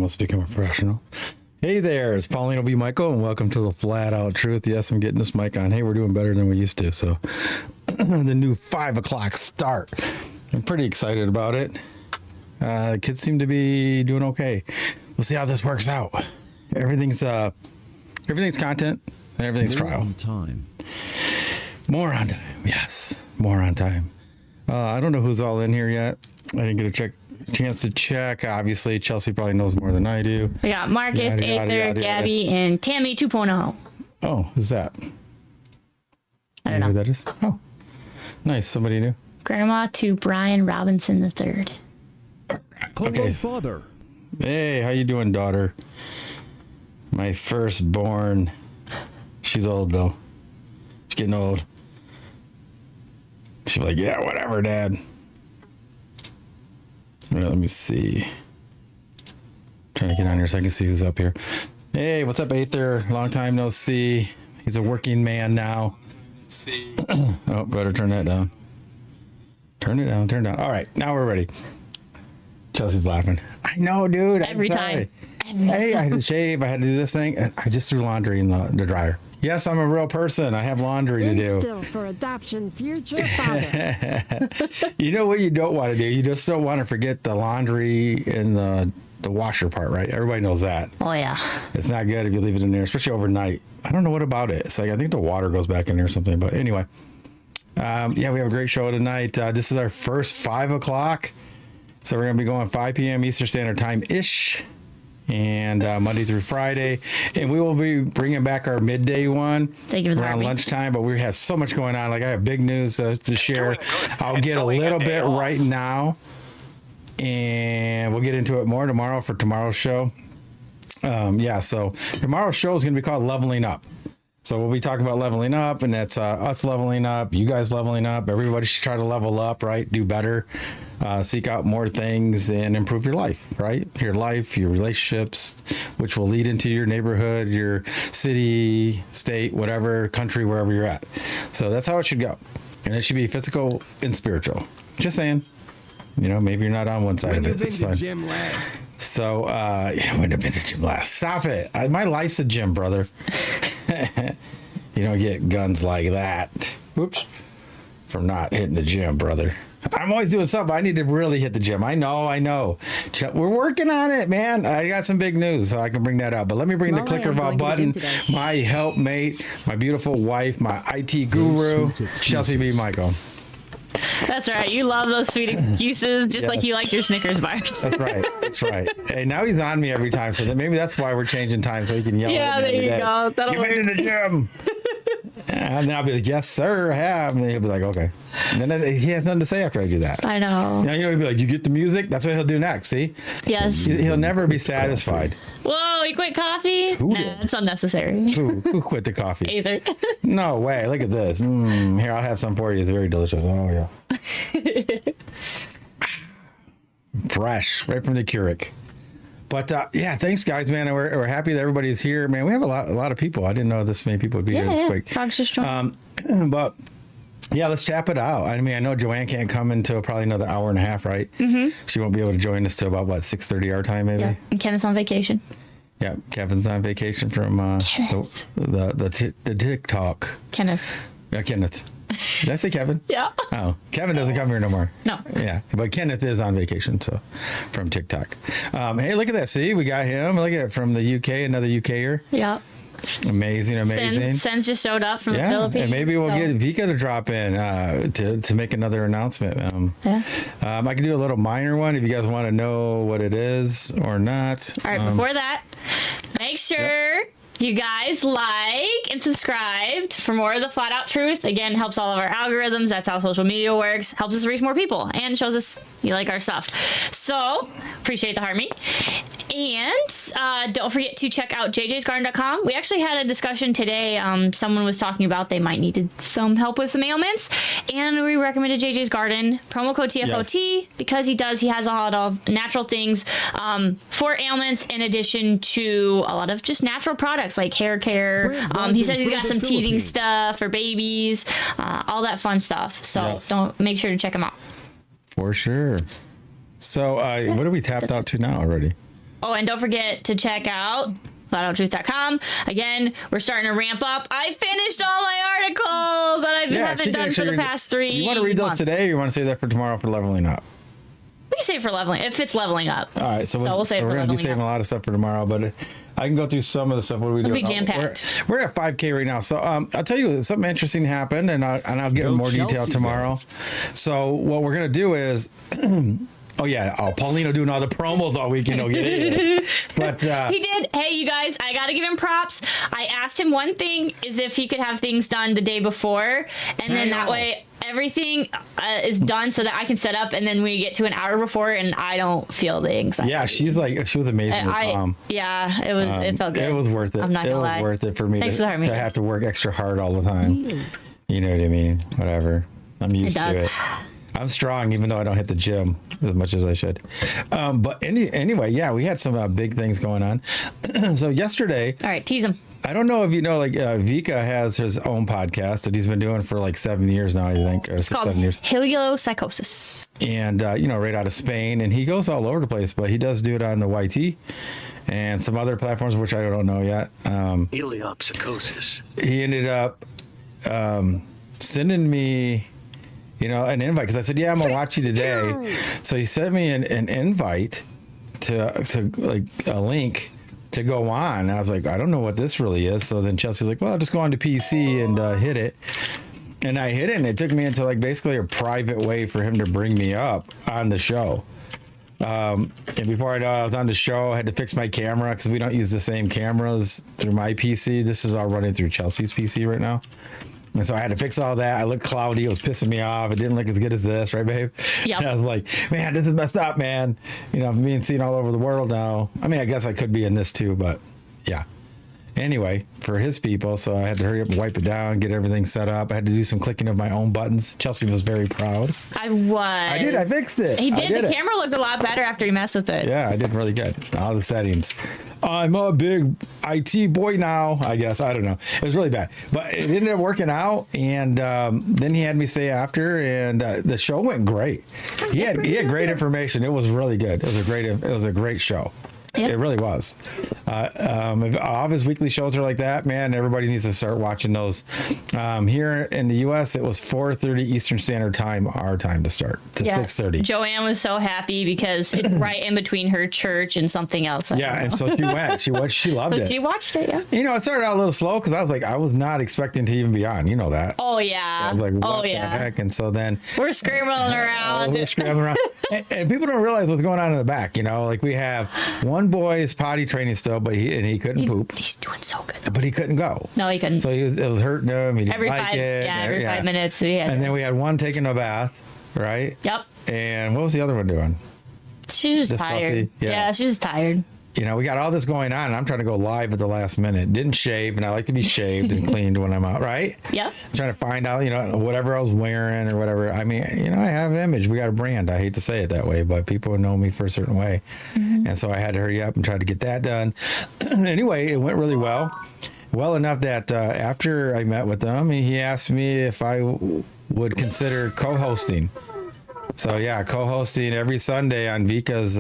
almost become a professional. Hey there, it's Paulino B Michael, and welcome to the Flat Out Truth. Yes, I'm getting this mic on. Hey, we're doing better than we used to. So the new 5 o'clock start. I'm pretty excited about it. Kids seem to be doing okay. We'll see how this works out. Everything's content and everything's trial. More on time. More on time. Yes, more on time. I don't know who's all in here yet. I didn't get a chance to check. Obviously, Chelsey probably knows more than I do. We got Marcus, Aether, Gabby, and Tammy 2.0. Oh, who's that? I don't know who that is. Oh, nice. Somebody new. Grandma to Brian Robinson III. Okay. Father. Hey, how you doing, daughter? My firstborn. She's old though. She's getting old. She's like, yeah, whatever, Dad. Let me see. Trying to get on here so I can see who's up here. Hey, what's up, Aether? Long time no see. He's a working man now. Oh, better turn that down. Turn it down, turn it down. All right, now we're ready. Chelsey's laughing. I know, dude. Every time. Hey, I had to shave. I had to do this thing. And I just threw laundry in the dryer. Yes, I'm a real person. I have laundry to do. Still for adoption, future father. You know what you don't want to do? You just don't want to forget the laundry in the washer part, right? Everybody knows that. Oh, yeah. It's not good if you leave it in there, especially overnight. I don't know what about it. It's like, I think the water goes back in there or something. But anyway, yeah, we have a great show tonight. This is our first 5 o'clock. So we're going to be going 5 p.m. Eastern Standard Time-ish. And Monday through Friday, and we will be bringing back our midday one around lunchtime. But we have so much going on. Like, I have big news to share. I'll get a little bit right now, and we'll get into it more tomorrow for tomorrow's show. Yeah, so tomorrow's show is going to be called Leveling Up. So we'll be talking about leveling up, and that's us leveling up, you guys leveling up. Everybody should try to level up, right? Do better, seek out more things, and improve your life, right? Your life, your relationships, which will lead into your neighborhood, your city, state, whatever, country, wherever you're at. So that's how it should go. And it should be physical and spiritual. Just saying. You know, maybe you're not on one side of it. It's fine. Gym last? So, yeah, when have been to gym last? Stop it. My life's a gym, brother. You don't get guns like that. Whoops. From not hitting the gym, brother. I'm always doing something. I need to really hit the gym. I know. We're working on it, man. I got some big news, so I can bring that up. But let me bring the clicker of button. My helpmate, my beautiful wife, my IT guru, Chelsey B Michael. That's right. You love those sweet excuses, just like you like your Snickers bars. That's right. That's right. Hey, now he's on me every time, so maybe that's why we're changing time, so he can yell at me. Yeah, there you go. That'll Get me in the gym. And then I'll be like, yes, sir, I have. And he'll be like, okay. And then he has nothing to say after I do that. I know. You know, he'll be like, you get the music? That's what he'll do next, see? Yes. He'll never be satisfied. Whoa, you quit coffee? Who Nah, did? it's unnecessary. Who quit the coffee? Either. No way. Look at this. Here, I'll have some for you. It's very delicious. Oh, yeah. Fresh, right from the Keurig. But yeah, thanks, guys, man. We're happy that everybody's here, man. We have a lot of people. I didn't know this many people would be here this quick. Frogs just joined. But yeah, let's tap it out. I mean, I know Joanne can't come until probably another hour and a half, right? Mm-hmm. She won't be able to join us till about 6:30 our time, maybe. Yeah, and Kenneth's on vacation. Yeah, Kevin's on vacation from the TikTok. Kenneth. Yeah, Kenneth. Did I say Kevin? Yeah. Oh, Kevin doesn't come here no more. No. Yeah, but Kenneth is on vacation, so from TikTok. Hey, look at that. See, we got him. Look at it from the UK, another UKer. Yeah. Amazing. Sens just showed up from the Philippines. And maybe we'll get Vika to drop in to make another announcement. I can do a little minor one if you guys want to know what it is or not. All right, before that, make sure you guys like and subscribe for more of the Flat Out Truth. Again, helps all of our algorithms. That's how social media works. Helps us reach more people and shows us you like our stuff. So, appreciate the heart meet. And don't forget to check out jjsgarden.com. We actually had a discussion today. Someone was talking about they might need some help with some ailments. And we recommended JJ's Garden. Promo code TFOT because he has a lot of natural things for ailments in addition to a lot of just natural products like hair care. He says he's got some teething stuff for babies, all that fun stuff. So don't make sure to check him out. For sure. So what are we tapped out to now already? Oh, and don't forget to check out flatouttruth.com. Again, we're starting to ramp up. I finished all my articles that I haven't done for the past 3 months. You want to read those today, or you want to save that for tomorrow for leveling up? We can save for leveling, if it's leveling up. All right, so we'll save for leveling up. We're going to be saving a lot of stuff for tomorrow, but I can go through some of the stuff. What are we doing? It'll be jam-packed. We're at 5K right now. So I'll tell you, something interesting happened, and I'll get in more detail tomorrow. So what we're going to do is... Paulino doing all the promos all weekend. He'll get it. But he did. Hey, you guys, I got to give him props. I asked him one thing, is if he could have things done the day before, and then that way everything is done so that I can set up, and then we get to an hour before, and I don't feel the anxiety. Yeah, she was amazing with Tom. Yeah, it felt good. It was worth it. I'm not gonna lie. It was worth it for me to have to work extra hard all the time. You know what I mean? Whatever. I'm used to it. I'm strong, even though I don't hit the gym as much as I should. But anyway, we had some big things going on. So yesterday... All right, tease him. I don't know if you know, Vika has his own podcast that he's been doing for 7 years now, I think. Or it's called 7 years. Heliopsychosis. And, right out of Spain. And he goes all over the place, but he does do it on the YT and some other platforms, which I don't know yet. Heliopsychosis. He ended up sending me... an invite, because I said, I'm gonna watch you today. So he sent me an invite to a link to go on. And I was like, I don't know what this really is. So then Chelsey's like, well, just go on to PC and hit it. And I hit it, and it took me into basically a private way for him to bring me up on the show. And before I was on the show, I had to fix my camera because we don't use the same cameras through my PC. This is all running through Chelsey's PC right now. And so I had to fix all that. I looked cloudy. It was pissing me off. It didn't look as good as this, right, babe? Yep. And I was like, man, this is messed up, man. I'm being seen all over the world now. I mean, I guess I could be in this too, but yeah. Anyway, for his people, so I had to hurry up and wipe it down, get everything set up. I had to do some clicking of my own buttons. Chelsey was very proud. I was. I did. I fixed it. He did. The camera looked a lot better after he messed with it. Yeah, I did really good. All the settings. I'm a big IT boy now, I guess. I don't know. It was really bad. But it ended up working out. And then he had me stay after, and the show went great. He had great information. It was really good. It was a great show. Yep. It really was. If all of his weekly shows are like that, man, everybody needs to start watching those. Here in the U.S., it was 4:30 Eastern Standard Time, our time to start, to 6:30. Joanne was so happy because it's right in between her church and something else. And so she went. She loved it. She watched it, yeah. It started out a little slow because I was not expecting to even be on. You know that. Oh, yeah. I was like, what the heck? And so then... We're scrambling around. And people don't realize what's going on in the back. We have one boy is potty training still, but he couldn't poop. He's doing so good. But he couldn't go. No, he couldn't. So it was hurting him. He didn't every like it. Every 5 minutes. And then we had one taking a bath, right? Yep. And what was the other one doing? She's just tired. Yeah, she's just tired. We got all this going on, and I'm trying to go live at the last minute. Didn't shave, and I like to be shaved and cleaned when I'm out, right? Yep. Trying to find out, whatever I was wearing or whatever. I mean, I have an image. We got a brand. I hate to say it that way, but people know me for a certain way. Mm-hmm. And so I had to hurry up and try to get that done. Anyway, it went really well. Well enough that after I met with him, he asked me if I would consider co-hosting. So, co-hosting every Sunday on Vika's...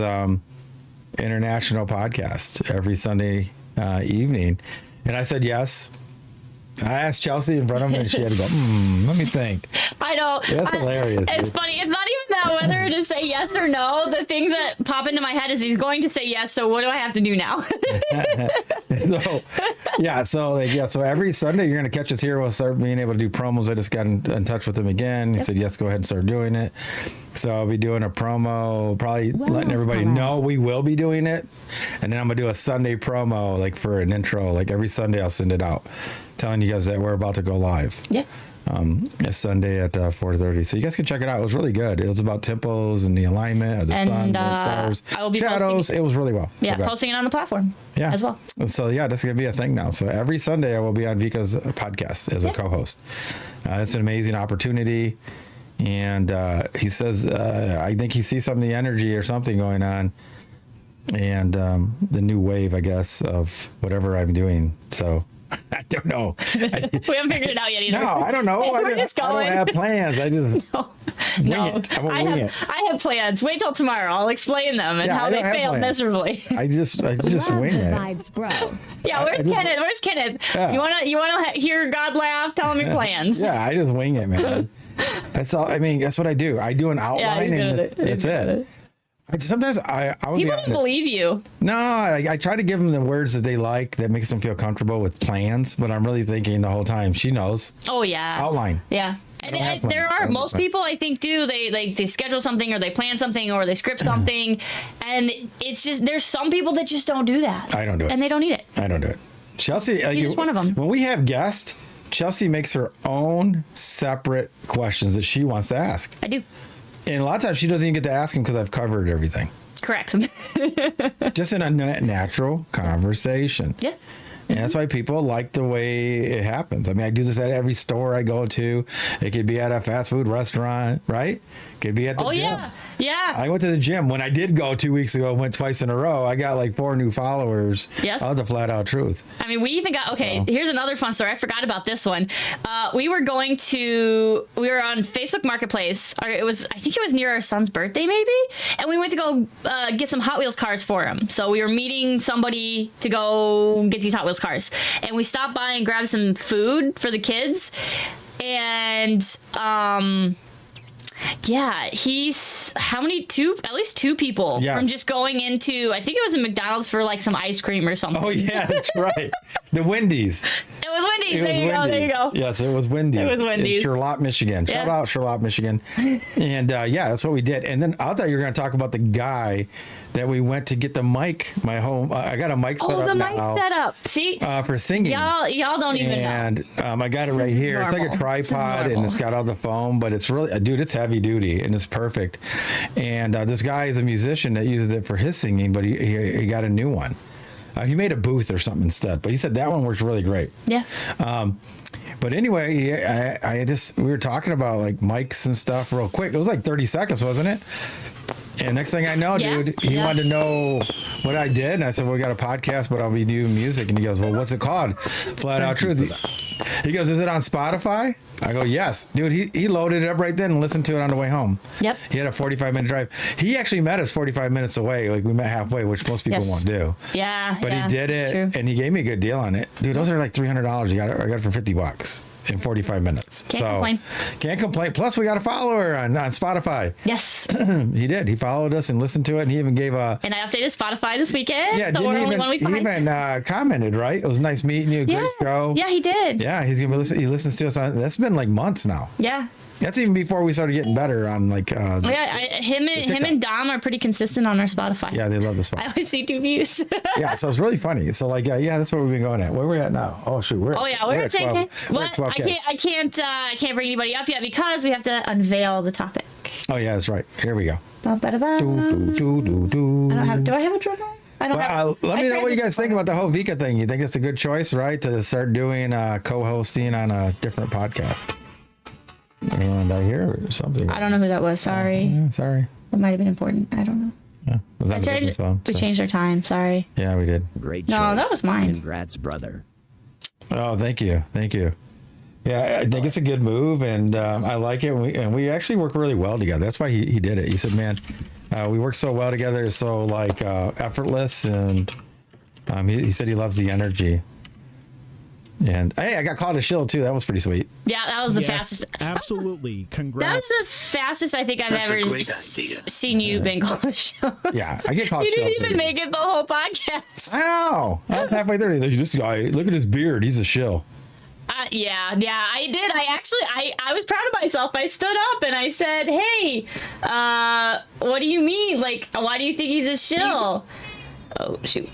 international podcast every Sunday evening. And I said yes. I asked Chelsey in front of me, and she had to go, let me think. I know. That's hilarious. It's funny. It's not even that whether to say yes or no. The things that pop into my head is he's going to say yes, so what do I have to do now? So every Sunday you're going to catch us here. We'll start being able to do promos. I just got in touch with him again. He said, yes, go ahead and start doing it. So I'll be doing a promo, probably letting everybody know we will be doing it. And then I'm going to do a Sunday promo, for an intro. Every Sunday I'll send it out, telling you guys that we're about to go live. Yeah. It's Sunday at 4:30. So you guys can check it out. It was really good. It was about tempos and the alignment of the sun, the stars, I will be shadows. It was really well. Yeah, posting it on the platform as well. So that's going to be a thing now. So every Sunday I will be on Vika's podcast as a co-host. It's an amazing opportunity. And he says, I think he sees some of the energy or something going on. And the new wave, I guess, of whatever I'm doing. So I don't know. We haven't figured it out yet either. No, I don't know. We're just I don't going. have plans. I just No. wing it. I'm gonna wing it. I have plans. Wait till tomorrow. I'll explain them and Yeah, how I they don't have failed plans. miserably. I just Love wing the it. vibes, bro. Yeah, where's Kenneth? Where's Kenneth? Yeah. You wanna hear God laugh? Tell him your plans. Yeah, I just wing it, man. That's all. I mean, that's what I do. I do an Yeah, outline, he's good and at it. that's it. Sometimes I would People be don't honest. believe you. No, I try to give them the words that they like that makes them feel comfortable with plans, but I'm really thinking the whole time. She knows. Oh yeah. Outline. Yeah. And don't have there plans. I are don't most have plans. people I think do they schedule something or they plan something or they script something, and it's just there's some people that just don't do that. I don't do it. And they don't need it. I don't do it. Chelsey, You're just one of 'em. When we have guests, Chelsey makes her own separate questions that she wants to ask. I do. And a lot of times she doesn't even get to ask them because I've covered everything. Correct. Just in a natural conversation. Yeah. And that's why people like the way it happens. I mean, I do this at every store I go to. It could be at a fast food restaurant, right? Could be at the Oh gym. yeah. Yeah. I went to the gym. When I did go 2 weeks ago, went twice in a row, I got like 4 new followers. Yes. Of the flat out truth. I mean, we even got, okay, So. here's another fun story. I forgot about this one. We were on Facebook Marketplace. I think it was near our son's birthday maybe. And we went to go get some Hot Wheels cars for him. So we were meeting somebody to go get these Hot Wheels cars. And we stopped by and grabbed some food for the kids. And, yeah, he's at least two people Yes. from just going into, I think it was a McDonald's for like some ice cream or something. Oh, yeah, that's right. The Wendy's. It was Wendy's. It was There you go. Yes, it was Wendy's. It was Wendy's. In Charlotte, Michigan. Shout Yeah. out Charlotte, Michigan. And yeah, that's what we did. And then I thought you were going to talk about the guy that we went to get the mic. I got a mic set Oh, up the now, mic setup. See, for singing. y'all don't even know. And I got it right here. It's like normal. a This is tripod and normal. it's got all the foam, but it's really, dude, it's heavy duty and it's perfect. And this guy is a musician that uses it for his singing, but he got a new one. He made a booth or something instead, but he said that one works really great. Yeah. But anyway, we were talking about like mics and stuff real quick. It was like 30 seconds, wasn't it? And next thing I know, Yeah. dude, he wanted to know what I did. And I said, well, we got a podcast, but I'll be doing music. And he goes, well, what's it called? Flat Out Truth. He goes, is it on Spotify? I go, yes. Dude, he loaded it up right then and listened to it on the way home. Yep. He had a 45-minute drive. He actually met us 45 minutes away. Like we met halfway, which most people Yes. won't do. Yeah. But yeah, he did it's it, true. and he gave me a good deal on it. Dude, those are like $300. I got it for $50 in 45 minutes. Can't complain. Can't complain. Plus, we got a follower on Spotify. Yes. He did. He followed us and listened to it, and he even gave a... And I updated Spotify this weekend. Yeah, so we're didn't only 1 week he behind. even commented, right? It was nice meeting you. Yeah. Great show. Yeah, he did. Yeah, he's gonna be listening. He listens to us on. That's been like months now. Yeah. That's even before we started getting better on like. Yeah, him and Dom are pretty consistent on our Spotify. Yeah, they love the spot. I always see 2 views. Yeah, so it's really funny. So like, yeah, that's what we've been going at. Where are we at now? Oh shoot, we're Oh yeah, we're at 10K. 12. We're at But 12K. I can't bring anybody up yet because we have to unveil the topic. Oh yeah, that's right. Here we go. Ba-ba-da-ba. Do I don't have. Do I have a drum roll? I don't have. Let me know what you guys think about. about the whole Vika thing. You think it's a good choice, right, to start doing co-hosting on a different podcast? And I hear something. I don't know who that was. Sorry. Yeah, sorry. It might have been important. I don't know. Yeah, was that a business phone? We So- changed our time. Sorry. Yeah, we did. Great No, choice. that was mine. Congrats, brother. Oh, thank you. Yeah, I think it's a good move, and I like it. And we actually work really well together. That's why he did it. He said, "Man, we work so well together, it's so like effortless." And he said he loves the energy. And hey, I got called a shill too. That was pretty sweet. Yeah, that was the Yes, fastest. absolutely. That Congrats. was the fastest I think I've That's a ever great idea. seen you been called a show. Yeah, I get called You shill. didn't even too. make it the whole podcast. I know. I was halfway there. Like, this guy, look at his beard. He's a shill. Yeah, I did. I was proud of myself. I stood up and I said, "Hey, what do you mean? Like, why do you think he's a shill?" Oh shoot.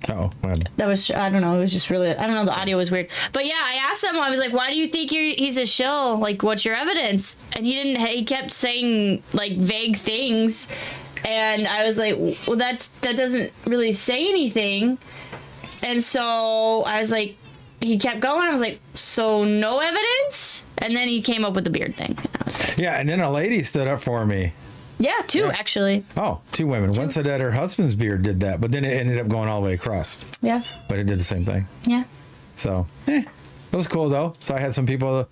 Oh, man. That was, I don't know, it was just really, I don't know, the audio was weird. But yeah, I asked him, I was like, why do you think he's a shill? Like, what's your evidence? And he kept saying, like, vague things. And I was like, well, that doesn't really say anything. And so I was like, he kept going. I was like, so no evidence? And then he came up with the beard thing. I was like, Yeah, and then a lady stood up for me. yeah, two, actually. Oh, 2 women. One said that her husband's beard did that, but then it ended up going all the way across. Yeah, But it did the same thing. yeah. So, it was cool though. So I had some people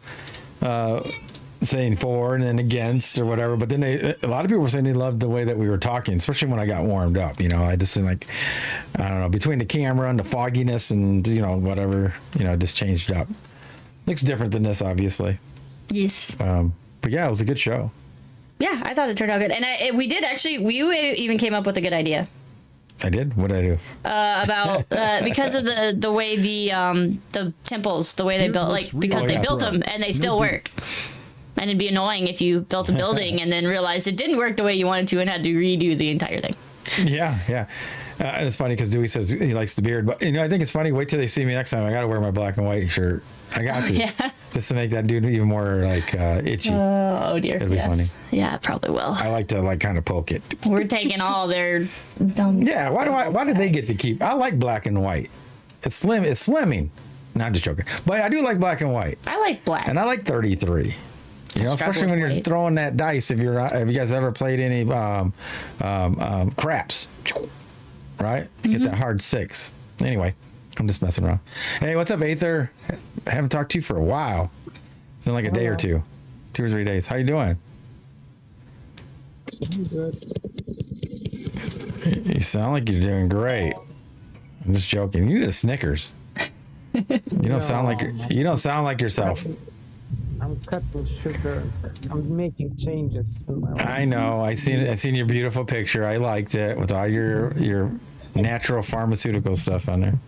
saying for and then against or whatever, but then a lot of people were saying they loved the way that we were talking, especially when I got warmed up. I just like, I don't know, between the camera and the fogginess and whatever, just changed up. Looks different than this, obviously. Yes. But yeah, it was a good show. Yeah, I thought it turned out good, and we did actually. You even came up with a good idea. I did. What did I do? About because of the way the temples, the way they built, like because they built them and they still work. And it'd be annoying if you built a building and then realized it didn't work the way you wanted to and had to redo the entire thing. Yeah. It's funny because Dewey says he likes the beard, but I think it's funny. Wait till they see me next time. I got to wear my black and white shirt. I got to, just to make that dude even more like itchy. Oh dear. It'll be funny. Yeah, it probably will. I like to like kind of poke it. We're taking all their dumb. Yeah. Why did they get to keep? I like black and white. It's slim. It's slimming. No, I'm just joking. But I do like black and white. I like black. And I like 33. Especially when you're throwing that dice. Have you guys ever played any craps? Right? Get that hard 6. Anyway, I'm just messing around. Hey, what's up, Aether? I haven't talked to you for a while. It's been like a day or 2 or 3 days. How you doing? I'm good. You sound like you're doing great. I'm just joking. You need a Snickers. You don't sound like yourself. I'm cutting sugar. I'm making changes in my life. I know. I seen your beautiful picture. I liked it with all your natural pharmaceutical stuff on there.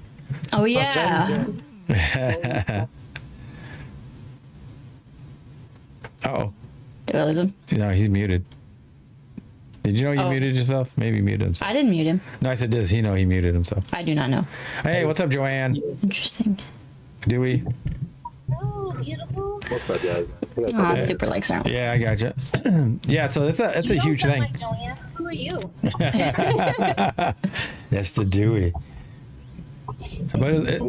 Oh yeah. Uh-oh. Did I lose him? No, he's muted. Did you know you muted yourself? Maybe muted himself. I didn't mute him. No, I said, does he know he muted himself? I do not know. Hey, what's up, Joanne? Interesting. Dewey? Oh, beautiful. What's up, guys? Oh, super likes around. Yeah, I gotcha. Yeah, so that's a huge thing. Like Joanne. Who are you? That's the Dewey. But it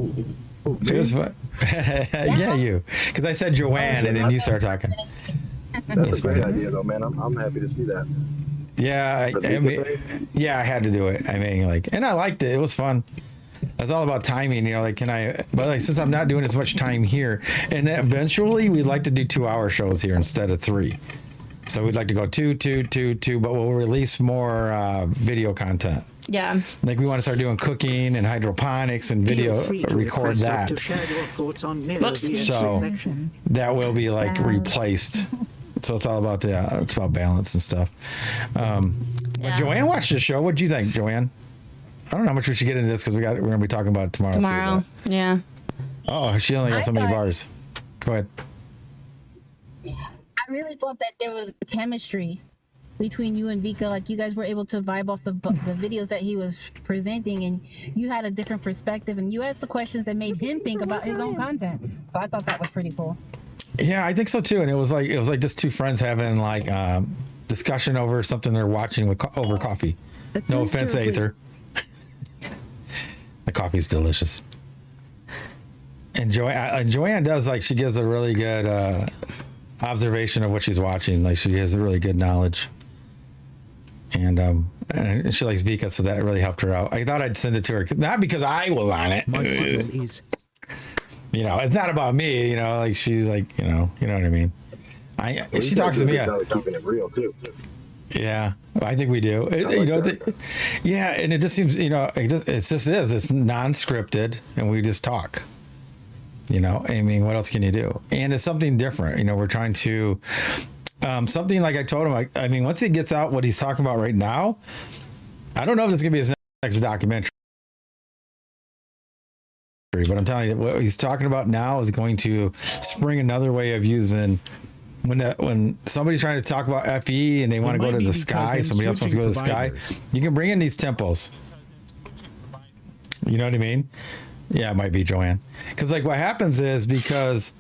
was fun. Yeah, you. Because I said Joanne and then you start talking. That's a great idea, though, man. I'm happy to see that. Yeah, I had to do it. I mean, and I liked it. It was fun. It's all about timing, but since I'm not doing as much time here, and eventually we'd like to do 2-hour shows here instead of 3. So we'd like to go 2, but we'll release more video content. Yeah. Like we want to start doing cooking and hydroponics and video, record that. Whoops. So that will be replaced. So it's all about it's about balance and stuff. But Joanne watched the show. What did you think, Joanne? I don't know how much we should get into this because we're going to be talking about it tomorrow. Tomorrow, yeah. Oh, she only got so many bars. Go ahead. I really thought that there was chemistry between you and Vika. Like you guys were able to vibe off the videos that he was presenting, and you had a different perspective, and you asked the questions that made him think about his own content. So I thought that was pretty cool. Yeah, I think so too. And it was like just two friends having discussion over something they're watching over coffee. No offense, Aether. The coffee's delicious. And Joanne does she gives a really good observation of what she's watching. She has a really good knowledge. And she likes Vika, so that really helped her out. I thought I'd send it to her, not because I was on it. My signal is. It's not about me. She's you know what I mean. She talks to me. Keeping it real too. Yeah, I think we do. Yeah, and it just seems it's non-scripted, and we just talk. I mean, what else can you do? And it's something different. We're trying to something like I told him. I mean, once he gets out what he's talking about right now, I don't know if it's gonna be his next documentary. But I'm telling you, what he's talking about now is going to spring another way of using. When somebody's trying to talk about FE and they want to go to the sky, somebody else wants to go to the sky, you can bring in these temples. You know what I mean? Yeah, it might be Joanne. Because what happens is because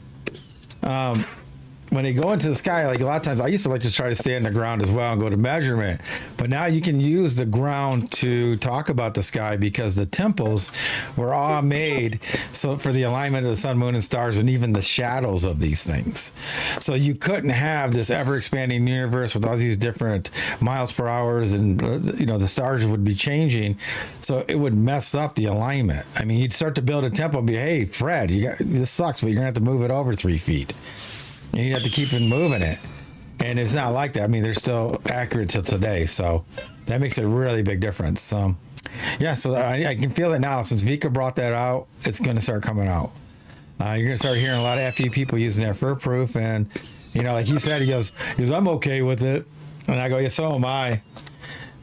when they go into the sky, like a lot of times I used to like to try to stay on the ground as well and go to measurement. But now you can use the ground to talk about the sky because the temples were all made so for the alignment of the sun, moon, and stars, and even the shadows of these things. So you couldn't have this ever expanding universe with all these different miles per hour, and the stars would be changing. So it would mess up the alignment. I mean, you'd start to build a temple and be, hey, Fred, this sucks, but you're gonna have to move it over 3 feet. And you have to keep moving it. And it's not like that. I mean, they're still accurate till today. So that makes a really big difference. So I can feel it now. Since Vika brought that out, it's going to start coming out. You're going to start hearing a lot of FE people using that for proof. And, like he said, he goes, I'm okay with it. And I go, yeah, so am I.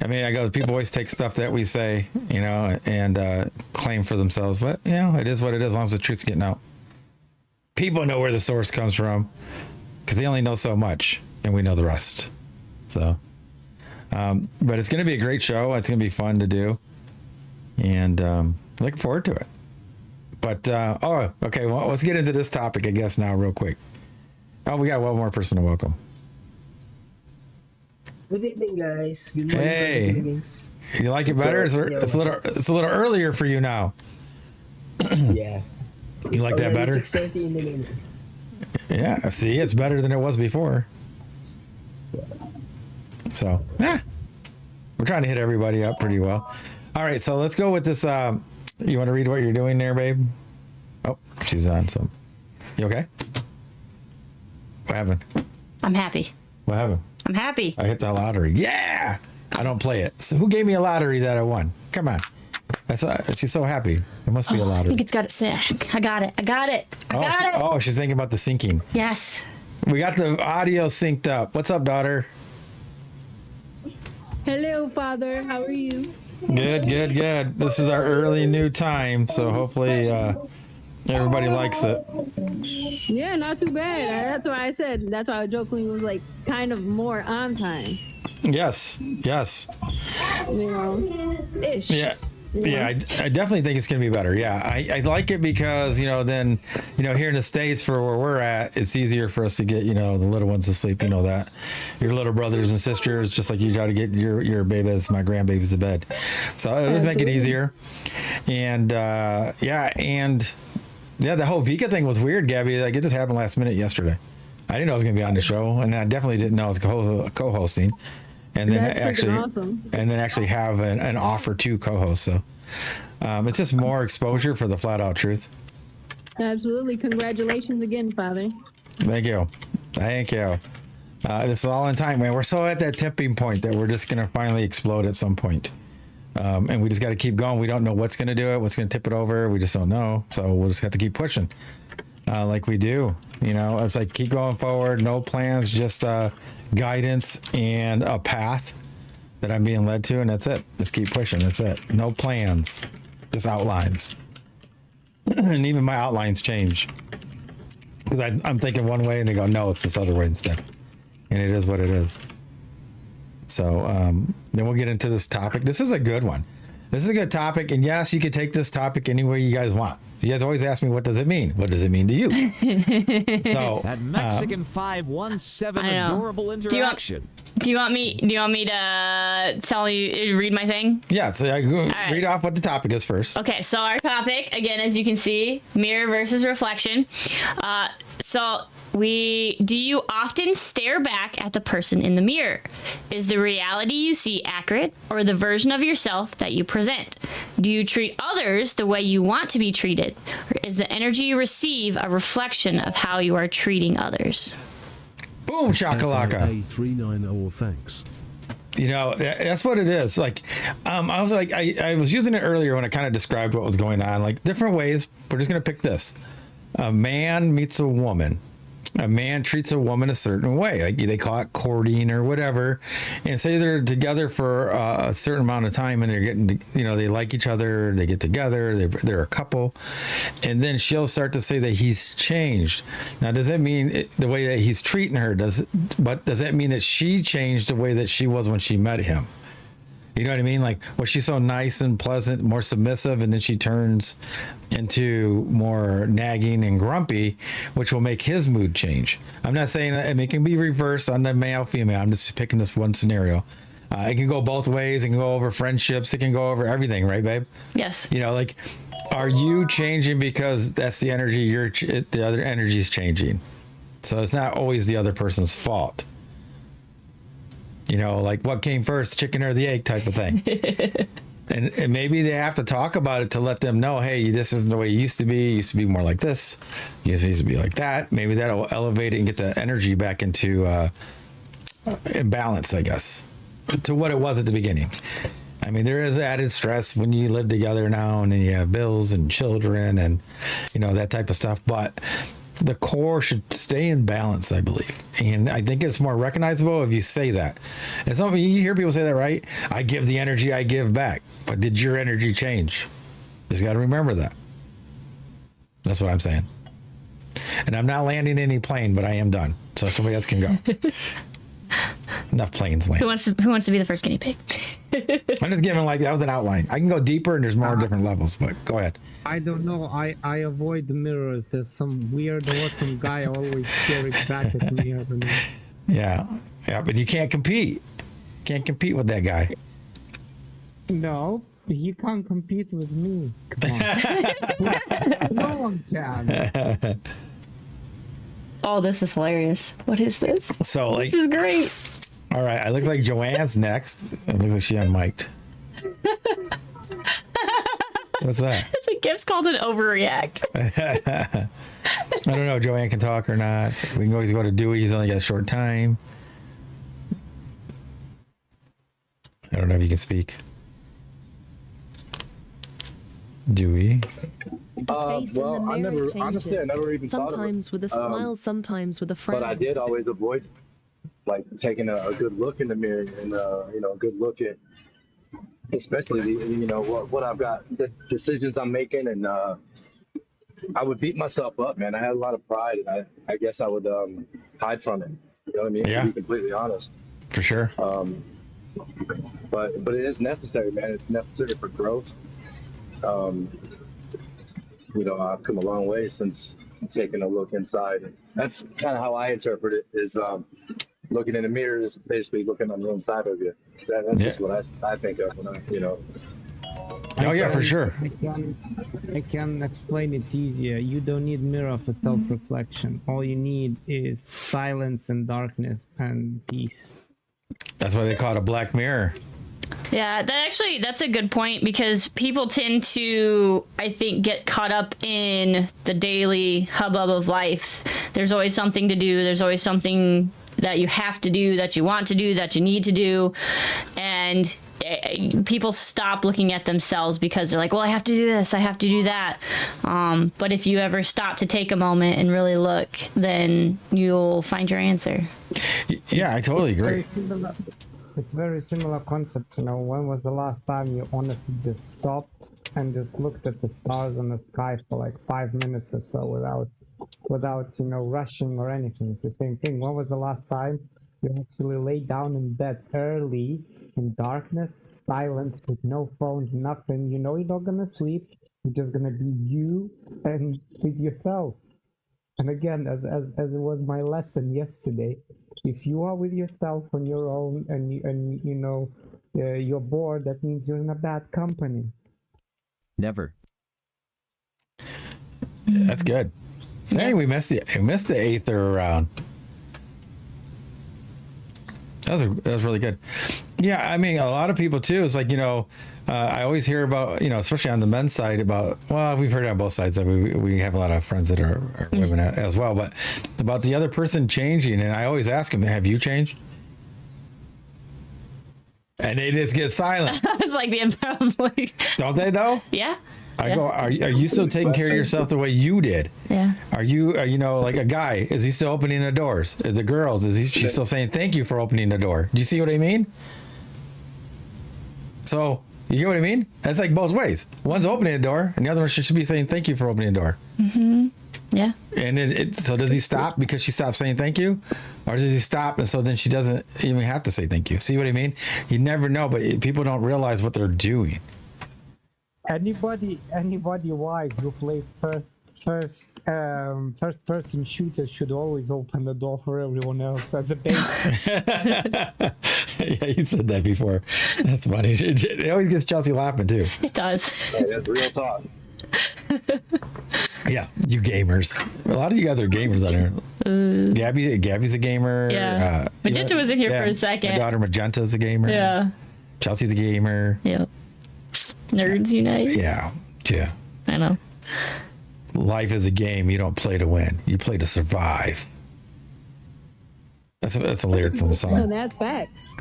I mean, I go, people always take stuff that we say, and claim for themselves. But, it is what it is as long as the truth's getting out. People know where the source comes from because they only know so much and we know the rest. So, but it's going to be a great show. It's going to be fun to do. And looking forward to it. But, okay. Well, let's get into this topic, I guess, now real quick. Oh, we got one more person to welcome. Good evening, guys. Good morning, hey, you like it better? It's a little earlier for you now. Yeah. You like that better? 6:30 in the morning. Yeah, see, it's better than it was before. So, we're trying to hit everybody up pretty well. All right, so let's go with this. You want to read what you're doing there, babe? Oh, she's on. So, you okay? What happened? I'm happy. What happened? I'm happy. I hit the lottery. Yeah! I don't play it. So who gave me a lottery that I won? Come on. She's so happy. It must be a lottery. I think it's got it set. I got it. Oh, she's thinking about the syncing. Yes. We got the audio synced up. What's up, daughter? Hello, Father. How are you? Good. This is our early new time, so hopefully everybody likes it. Yeah, not too bad. That's why I said. That's why I jokingly was like kind of more on time. Yes. Ish. Yeah. Yeah, I definitely think it's going to be better. Yeah, I like it because, then, here in the States for where we're at, it's easier for us to get, the little ones to sleep. You know that. Your little brothers and sisters, just like you try to get your babies, my grandbabies to bed. So it does make it easier. And, the whole Vika thing was weird, Gabby. Like, it just happened last minute yesterday. I didn't know I was going to be on the show, and I definitely didn't know I was co-hosting. And then actually have an offer to co-host. So it's just more exposure for the flat out truth. Absolutely. Congratulations again, Father. Thank you. This is all in time, man. We're so at that tipping point that we're just going to finally explode at some point. And we just got to keep going. We don't know what's going to do it, what's going to tip it over. We just don't know. So we'll just have to keep pushing like we do. It's like keep going forward. No plans, just guidance and a path that I'm being led to, and that's it. Just keep pushing. That's it. No plans, just outlines. And even my outlines change because I'm thinking one way and they go, no, it's this other way instead. And it is what it is. So then we'll get into this topic. This is a good one. This is a good topic. And yes, you can take this topic anywhere you guys want. You guys always ask me, what does it mean? What does it mean to you? So that Mexican 517 adorable interaction. Do you want me to tell you, read my thing? Yeah, so read off what the topic is first. Okay, so our topic, again, as you can see, mirror versus reflection. Do you often stare back at the person in the mirror? Is the reality you see accurate, or the version of yourself that you present? Do you treat others the way you want to be treated? Or is the energy you receive a reflection of how you are treating others? Boom, shakalaka. A390, thanks. That's what it is. Like, I was like, I was using it earlier when I kind of described what was going on, like different ways. We're just going to pick this. A man meets a woman. A man treats a woman a certain way, like they call it courting or whatever, and say they're together for a certain amount of time and they're getting, they like each other, they get together, they're a couple, and then she'll start to say that he's changed. Now, does that mean the way that he's treating her? But does that mean that she changed the way that she was when she met him? You know what I mean? Like, was she so nice and pleasant, more submissive, and then she turns into more nagging and grumpy, which will make his mood change. I'm not saying that, I mean, it can be reversed on the male female. I'm just picking this one scenario. It can go both ways. It can go over friendships. It can go over everything, right, babe? Yes. You know, like, are you changing because that's the energy the other energy is changing? So it's not always the other person's fault. You know, like, what came first, chicken or the egg type of thing. And maybe they have to talk about it to let them know, hey, this isn't the way it used to be. It used to be more like this. It used to be like that. Maybe that'll elevate it and get the energy back into balance, I guess, to what it was at the beginning. I mean, there is added stress when you live together now and then you have bills and children and, you know, that type of stuff. But the core should stay in balance, I believe. And I think it's more recognizable if you say that. And some you hear people say that, right? I give the energy I give back. But did your energy change? Just got to remember that. That's what I'm saying. And I'm not landing any plane, but I am done. So somebody else can go. Enough planes land. Who wants to be the first guinea pig? I'm just giving like that with an outline. I can go deeper and there's more different levels, but go ahead. I don't know. I avoid the mirrors. There's some weird or some guy always staring back at me. I don't know. Yeah, but you can't compete. Can't compete with that guy. No, he can't compete with me. Come on. No one can. Oh, this is hilarious. What is this? So like, this is great. All right, I look like Joanne's next. It looks like she unmiked. What's that? It's a gift's called an overreact. I don't know if Joanne can talk or not. We can always go to Dewey. He's only got a short time. I don't know if you can speak. Dewey. Well, I never even sometimes with a smile, sometimes with a frown. But I did always avoid like taking a good look in the mirror and you know, a good look at especially you know what I've got, the decisions I'm making, and I would beat myself up, man. I had a lot of pride, and I guess I would hide from it. You know what I mean? Yeah. To be completely honest. For sure. But it is necessary, man. It's necessary for growth. You know, I've come a long way since taking a look inside. And that's kind of how I interpret it, is looking in the mirror is basically looking on the inside of you. That's just what I think of when I, you know. Oh, yeah, for sure. I can explain it easier. You don't need mirror for self-reflection. All you need is silence and darkness and peace. That's why they call it a black mirror. Yeah, that's a good point, because people tend to, I think, get caught up in the daily hubbub of life. There's always something to do. There's always something that you have to do, that you want to do, that you need to do. And people stop looking at themselves because they're like, well, I have to do this, I have to do that. But if you ever stop to take a moment and really look, then you'll find your answer. Yeah, I totally agree. It's very similar concept, you know. When was the last time you honestly just stopped and just looked at the stars in the sky for like 5 minutes or so without you know, rushing or anything? It's the same thing. When was the last time you actually lay down in bed early in darkness, silent, with no phones, nothing? You know you're not gonna sleep. You're just gonna be you and with yourself. And again, as it was my lesson yesterday, if you are with yourself on your own and you know you're bored, that means you're in a bad company. Never. That's good. Hey, we missed the Aether round. That was really good. Yeah, I mean, a lot of people too. It's like, you know, I always hear about, you know, especially on the men's side, about, well, we've heard it on both sides. That we have a lot of friends that are women as well, but about the other person changing. And I always ask them, have you changed? And they just get silent. It's like the don't they though? Yeah. I go, are you still taking care of yourself the way you did? Yeah. Are you know, like a guy, is he still opening the doors? The girls, she's still saying thank you for opening the door? Do you see what I mean? So, you get what I mean? That's like both ways. One's opening the door, and the other one should be saying thank you for opening the door. Mm-hmm. Yeah. And so does he stop because she stopped saying thank you? Or does he stop and so then she doesn't even have to say thank you? See what I mean? You never know, but people don't realize what they're doing. Anybody wise who play first person shooters should always open the door for everyone else as a bait. Yeah, you said that before. That's funny. It always gets Chelsey laughing too. It does. Hey, that's real talk. Yeah, you gamers. A lot of you guys are gamers out here. Gabby's a gamer. Yeah. Magenta was in here for a second. My daughter Magenta's a gamer. Yeah. Chelsea's a gamer. Yep. Nerds unite. Yeah. Yeah. I know. Life is a game. You don't play to win. You play to survive. That's a lyric from a No, song. that's facts.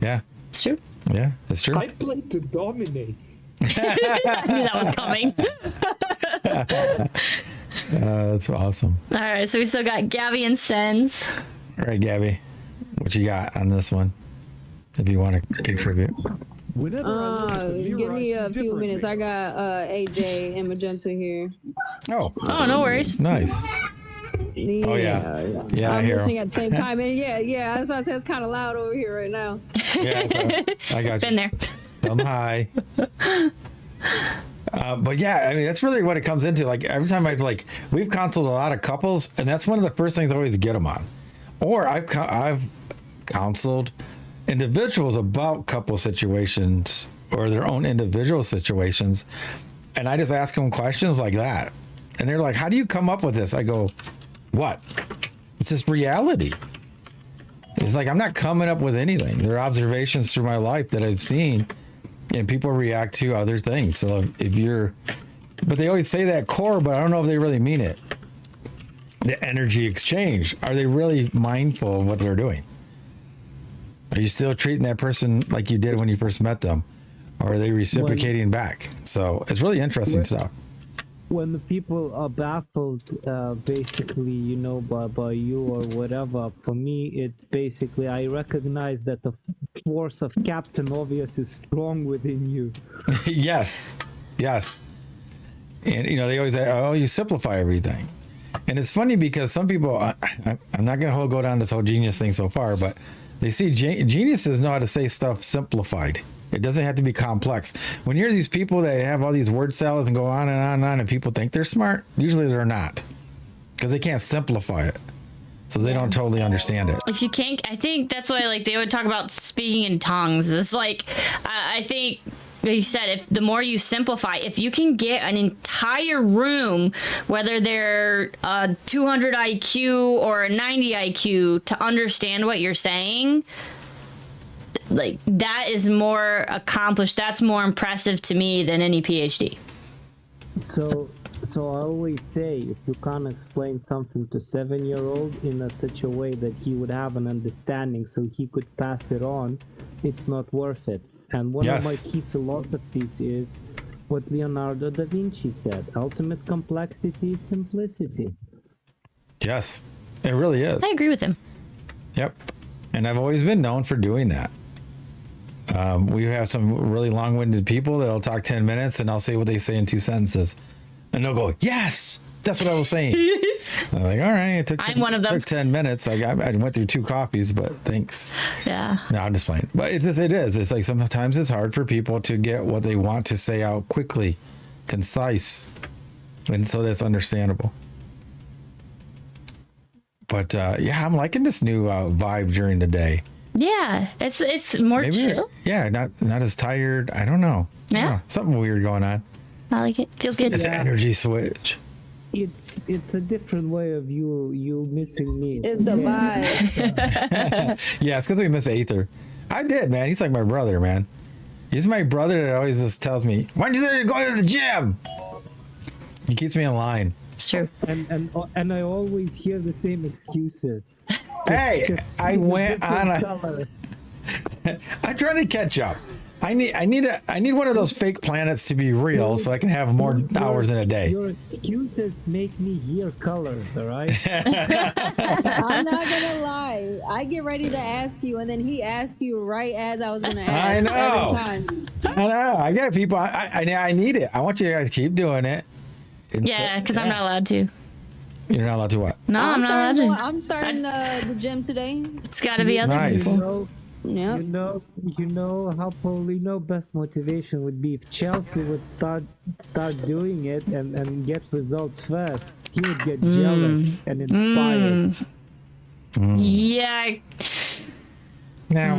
Yeah. It's true. Yeah, it's true. I play to dominate. I knew that was coming. That's awesome. All right, so we still got Gabby and Sens. All right, Gabby, what you got on this one? If you want to contribute. Whenever I look at the mirror, Give me I a see few minutes. I differently. got AJ and Magenta here. Oh, no worries. Nice. Yeah, Oh yeah. Yeah, I I'm hear listening him. at the same time, and yeah, that's why I said it's kind of loud over here right now. Yeah, I got you. Been there. Tell them hi. But yeah, I mean, that's really what it comes into. Like every time we've counseled a lot of couples, and that's one of the first things I always get them on. Or I've counseled individuals about couple situations or their own individual situations, and I just ask them questions like that, and they're like, "How do you come up with this?" I go, "What? It's just reality." It's like I'm not coming up with anything. They're observations through my life that I've seen. And people react to other things. So but they always say that core, but I don't know if they really mean it. The energy exchange. Are they really mindful of what they're doing? Are you still treating that person like you did when you first met them? Or are they reciprocating back? So it's really interesting stuff. When the people are baffled, basically, by you or whatever, for me, it's basically, I recognize that the force of Captain Obvious is strong within you. Yes. And, they always say, oh, you simplify everything. And it's funny because some people, I'm not going to go down this whole genius thing so far, but they see geniuses know how to say stuff simplified. It doesn't have to be complex. When you're these people that have all these word salads and go on and on and on, and people think they're smart, usually they're not, because they can't simplify it. So they don't totally understand it. If you can't, I think that's why they would talk about speaking in tongues. It's like, I think you said, if the more you simplify, if you can get an entire room, whether they're a 200 IQ or a 90 IQ, to understand what you're saying, that is more accomplished. That's more impressive to me than any PhD. So I always say, if you can't explain something to 7-year-old in such a way that he would have an understanding so he could pass it on, it's not worth it. And one of my key philosophies is what Leonardo da Vinci said: ultimate complexity is simplicity. Yes, it really is. I agree with him. Yep. And I've always been known for doing that. We have some really long-winded people that'll talk 10 minutes and I'll say what they say in 2 sentences. And they'll go, yes, that's what I was saying. I'm like, all right, I'm one of them. Took 10 minutes. I went through 2 coffees, but thanks. Yeah. No, I'm just playing. But it is. It's like sometimes it's hard for people to get what they want to say out quickly, concise. And so that's understandable. But I'm liking this new vibe during the day. Yeah, it's more chill. Yeah, not as tired. I don't know. Yeah. Something weird going on. I like it. Feels good. It's an energy switch. It's a different way of you missing me. It's the vibe. Yeah, it's because we miss Aether. I did, man. He's like my brother, man. He's my brother that always just tells me, why don't you say you're going to the gym? He keeps me in line. It's true. And I always hear the same excuses. Hey, I went on I'm trying to catch up. I need one of those fake planets to be real so I can have more hours in a day. Your excuses make me hear colors, all right? I'm not gonna lie. I get ready to ask you, and then he asks you right as I was gonna ask. I know. Every time. I know. I get people. I need it. I want you guys to keep doing it. Yeah, because I'm not allowed to. You're not allowed to what? No, I'm not allowed to. I'm starting the gym today. It's got to be other Nice. people. Yeah. You know how Paulino best motivation would be if Chelsea would start doing it and get results first. He would get jealous and inspired. Yeah. Now,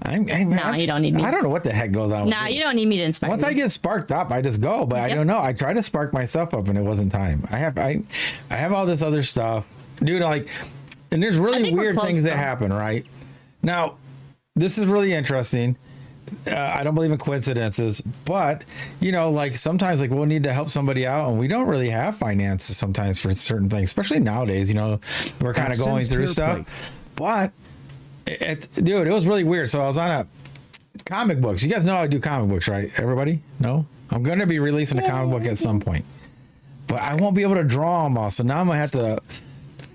No, you don't need me. I don't know what the heck goes on. Nah, you don't need me to inspire Once you. I get sparked up, I just go. But I don't know. I try to spark myself up, and it wasn't time. I have all this other stuff, dude. Like, and there's really weird things that happen, right? Now, this is really interesting. I don't believe in coincidences, but like sometimes, like we'll need to help somebody out, and we don't really have finances sometimes for certain things, especially nowadays. We're kind of going through stuff, but dude, it was really weird. So I was on a comic books. You guys know I do comic books, right? Everybody? No? I'm going to be releasing a comic book at some point, but I won't be able to draw them all. So now I'm going to have to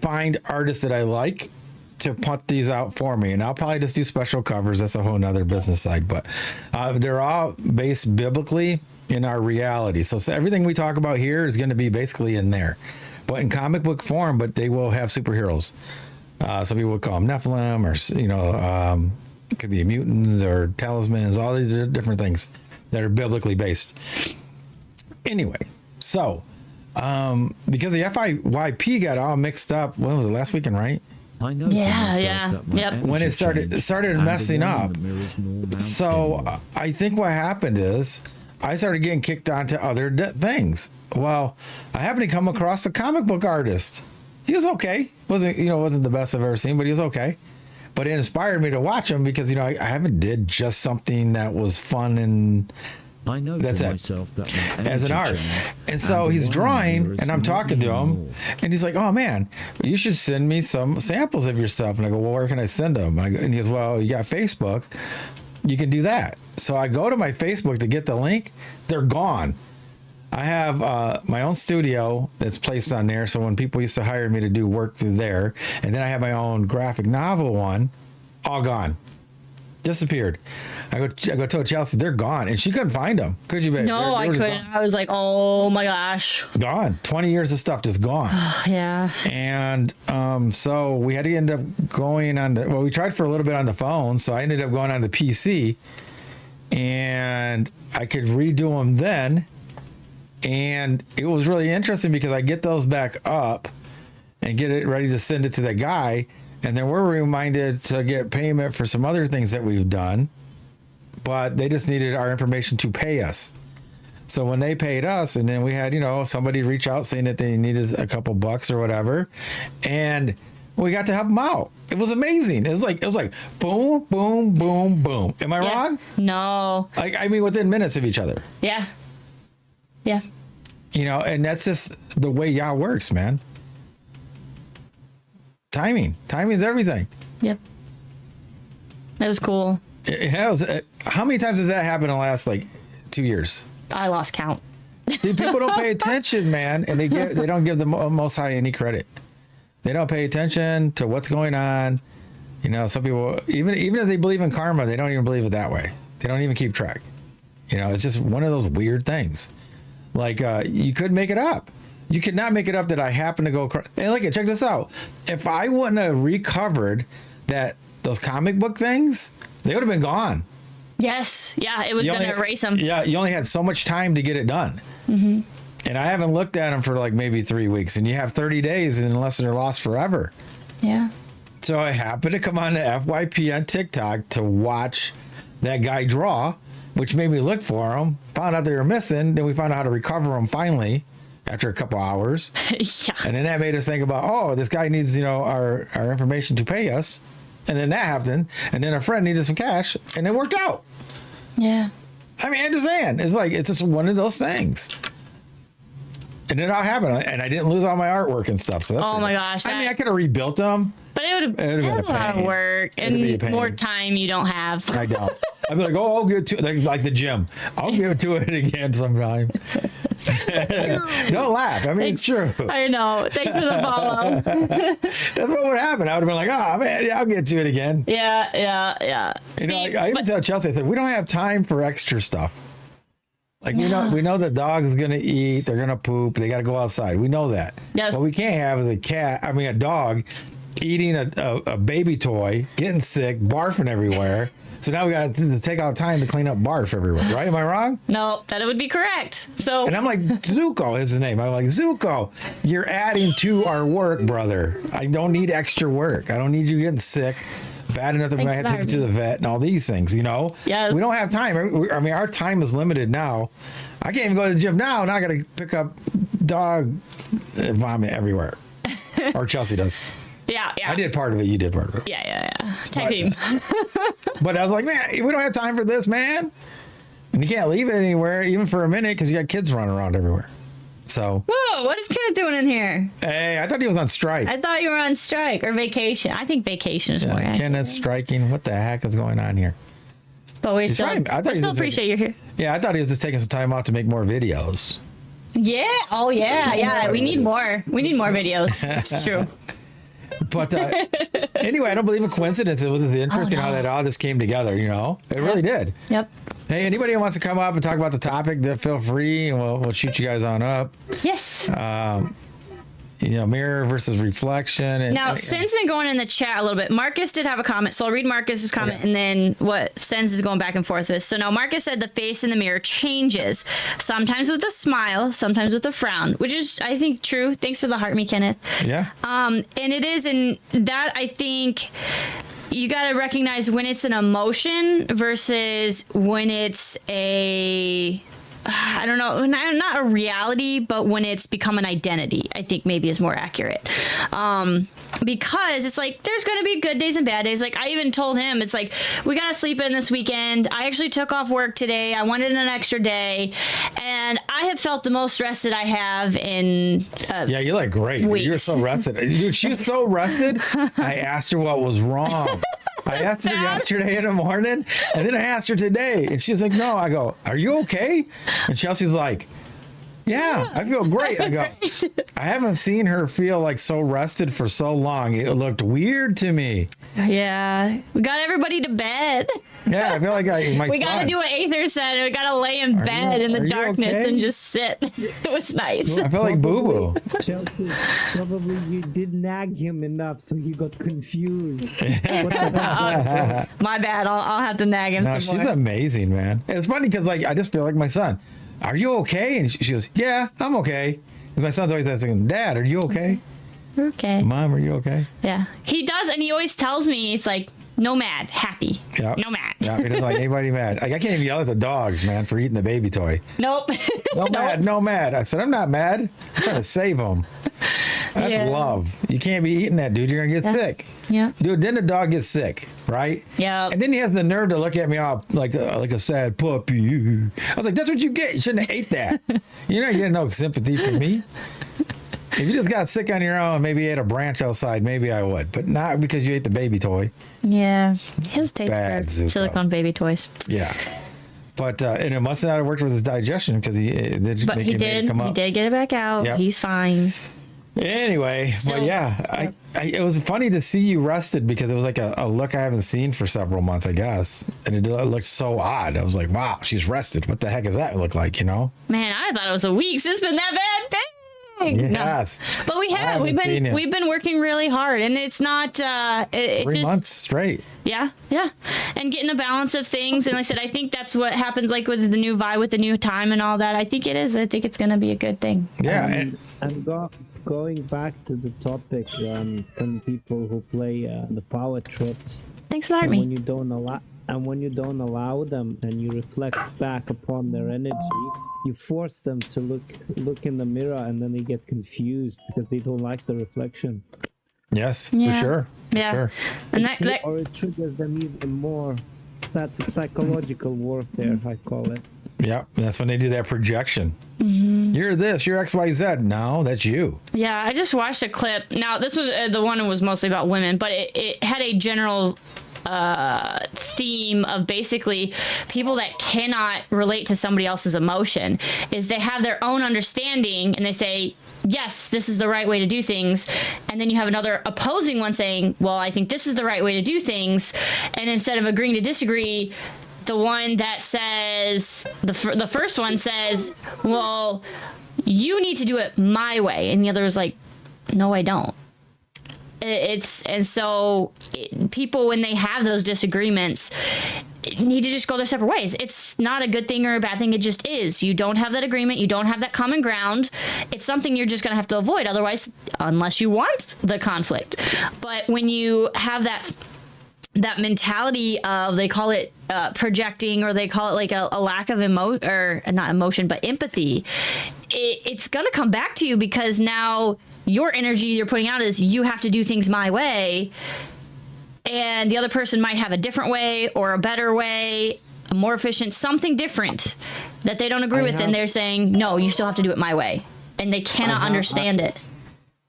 find artists that I like to put these out for me. And I'll probably just do special covers. That's a whole nother business side, but they're all based biblically in our reality. So everything we talk about here is going to be basically in there, but in comic book form, but they will have superheroes. Some people would call them Nephilim, or it could be mutants or talismans. All these are different things that are biblically based. Anyway, so because the FYP got all mixed up, when was it, last weekend, right? I know. Yep. When it started messing up. So I think what happened is I started getting kicked onto other things. Well, I happened to come across a comic book artist. He was okay. Wasn't the best I've ever seen, but he was okay. But it inspired me to watch him because I haven't did just something that was fun, and I know that's it as an art. And so he's drawing, and I'm talking to him, and he's like, "Oh man, you should send me some samples of your stuff." And I go, "Well, where can I send them?" And he goes, "Well, you got Facebook. You can do that." So I go to my Facebook to get the link. They're gone. I have my own studio that's placed on there. So when people used to hire me to do work through there, and then I have my own graphic novel one, all gone, disappeared. I go tell Chelsey they're gone, and she couldn't find them. Could you, babe? No, I couldn't. Gone. I was like, oh my gosh, gone. 20 years of stuff just gone. Yeah. And so we had to end up going on we tried for a little bit on the phone, so I ended up going on the PC, and I could redo them then. And it was really interesting because I get those back up and get it ready to send it to the guy. And then we're reminded to get payment for some other things that we've done, but they just needed our information to pay us. So when they paid us, and then we had, somebody reach out saying that they needed a couple bucks or whatever. And we got to help them out. It was amazing. It was like boom, boom, boom, boom. Am I wrong? No. Within minutes of each other. Yeah. Yeah. And that's just the way Yah works, man. Timing's everything. Yep. That was cool. How many times has that happened in the last 2 years? I lost count. See, people don't pay attention, man, and they don't give the Most High any credit. They don't pay attention to what's going on. Some people, even if they believe in karma, they don't even believe it that way. They don't even keep track. It's just one of those weird things. You could make it up. You could not make it up that I happen to go. Hey, look, check this out. If I wouldn't have recovered those comic book things, they would have been gone. Yes. Yeah, it was going to erase them. Yeah, you only had so much time to get it done. Mm-hmm. And I haven't looked at them for maybe 3 weeks. And you have 30 days unless they're lost forever. Yeah. So I happened to come on to FYP on TikTok to watch that guy draw, which made me look for them. Found out they were missing. Then we found out how to recover them finally after a couple hours. Yeah. And then that made us think about, this guy needs, our information to pay us. And then that happened. And then a friend needed some cash, and it worked out. Yeah. I understand. It's just one of those things. And it all happened. And I didn't lose all my artwork and stuff. So that's my gosh. I could have rebuilt them. But it would have been a lot of work and more time you don't have. I don't. I'd be like, I'll get to like the gym. I'll get to it again sometime. Don't laugh. It's true. I know. Thanks for the follow. That's what would happen. I would have been like, man, I'll get to it again. Yeah. I even tell Chelsey, I said, we don't have time for extra stuff. Like we know the dog is gonna eat, they're gonna poop, they gotta go outside. We know that. Yes. But we can't have a dog eating a baby toy, getting sick, barfing everywhere. So now we got to take out time to clean up barf everywhere, right? Am I wrong? No, that would be correct. So, and I'm like, Zuko is the name. I'm like, Zuko, you're adding to our work, brother. I don't need extra work. I don't need you getting sick. Bad enough that I have to take you to the vet and all these things, Yes. We don't have time. I mean, our time is limited now. I can't even go to the gym now. Now I got to pick up dog vomit everywhere. Or Chelsey does. Yeah. I did part of it. You did part of it. Yeah. Tag team. But I was like, man, we don't have time for this, man. And you can't leave it anywhere, even for a minute, because you got kids running around everywhere. So. Whoa, what is Kenneth doing in here? Hey, I thought he was on strike. I thought you were on strike or vacation. I think vacation is more accurate. Kenneth's striking. What the heck is going on here? But we still appreciate you here. Yeah, I thought he was just taking some time out to make more videos. Yeah. Oh, yeah. We need more. We need more videos. It's true. But anyway, I don't believe in coincidence. It was interesting how that all just came together, It really did. Yep. Hey, anybody who wants to come up and talk about the topic, feel free, and we'll shoot you guys on up. Yes. Mirror versus reflection. Now, Sen's been going in the chat a little bit. Marcus did have a comment, so I'll read Marcus's comment and then what Sen's is going back and forth with. So now Marcus said the face in the mirror changes, sometimes with a smile, sometimes with a frown, which is, I think, true. Thanks for the heart, me, Kenneth. Yeah. And it is in that, I think, you got to recognize when it's an emotion versus when it's I don't know, not a reality, but when it's become an identity, I think maybe is more accurate. Because it's like, there's going to be good days and bad days. Like I even told him, it's like, we got to sleep in this weekend. I actually took off work today. I wanted an extra day. And I have felt the most rested I have in yeah, you look great. You're so rested. Dude, she was so rested. I asked her what was wrong. I asked her yesterday in the morning, and then I asked her today, and she was like, no. I go, are you okay? And Chelsea's like, yeah, I feel great. I go, I haven't seen her feel like so rested for so long. It looked weird to me. Yeah. We got everybody to bed. Yeah, I feel like we got to do what Aether said. We got to lay in bed in the darkness and just sit. It was nice. I feel like boo-boo. Chelsey, probably you did nag him enough, so he got confused. My bad. I'll have to nag him some she's more. amazing, man. It's funny because I just feel like my son. Are you okay? And she goes, yeah, I'm okay. And my son's always asking, Dad, are you okay? Okay. Mom, are you okay? Yeah. He does, and he always tells me, it's like, no mad, happy. Yep. No mad. Yeah, he doesn't like anybody mad. I can't even yell at the dogs, man, for eating the baby toy. Nope. No mad. I said, I'm not mad. I'm trying to save them. That's love. You can't be eating that, dude. You're going to get sick. Yeah. Dude, then the dog gets sick, right? Yeah. And then he has the nerve to look at me all like a sad puppy. I was like, that's what you get. You shouldn't have ate that. You're not getting no sympathy from me. If you just got sick on your own, maybe you ate a branch outside, maybe I would. But not because you ate the baby toy. Yeah. His taste Bad for silicone baby toys. Yeah. But and it must not have worked with his digestion because he did But he did. He did get it back out. Yep. He's fine. Anyway, but yeah, it was funny to see you rested because it was like a look I haven't seen for several months, I guess. And it looked so odd. I was like, wow, she's rested. What the heck does that look like, Man, I thought it was a week. It's been that bad. Dang. Yes. No. But we have. We've been working really hard, and it's not 3 months straight. Yeah. And getting a balance of things. And like I said, I think that's what happens like with the new vibe, with the new time and all that. I think it is. I think it's going to be a good thing. Yeah. Going back to the topic, some people who play the power trips. Thanks for having me. When you don't allow them, and you reflect back upon their energy, you force them to look in the mirror, and then they get confused because they don't like the reflection. Yes, for sure. Sure. And or it triggers them even more. That's psychological warfare, I call it. Yeah, that's when they do that projection. Mm-hmm. You're this, you're XYZ. No, that's you. Yeah, I just watched a clip. Now, this was the one was mostly about women, but it had a general theme of basically people that cannot relate to somebody else's emotion. Is they have their own understanding and they say, yes, this is the right way to do things. And then you have another opposing one saying, well, I think this is the right way to do things. And instead of agreeing to disagree, the one that says the first one says, well, you need to do it my way, and the other is like, no, I don't. People, when they have those disagreements, need to just go their separate ways. It's not a good thing or a bad thing. It just is. You don't have that agreement. You don't have that common ground. It's something you're just going to have to avoid. Otherwise, unless you want the conflict. But when you have that mentality of, they call it projecting, or they call it like a lack of not emotion, but empathy, it's going to come back to you, because now your energy you're putting out is, you have to do things my way, and the other person might have a different way, or a better way, a more efficient, something different that they don't agree with, and they're saying, no, you still have to do it my way, and they cannot understand it.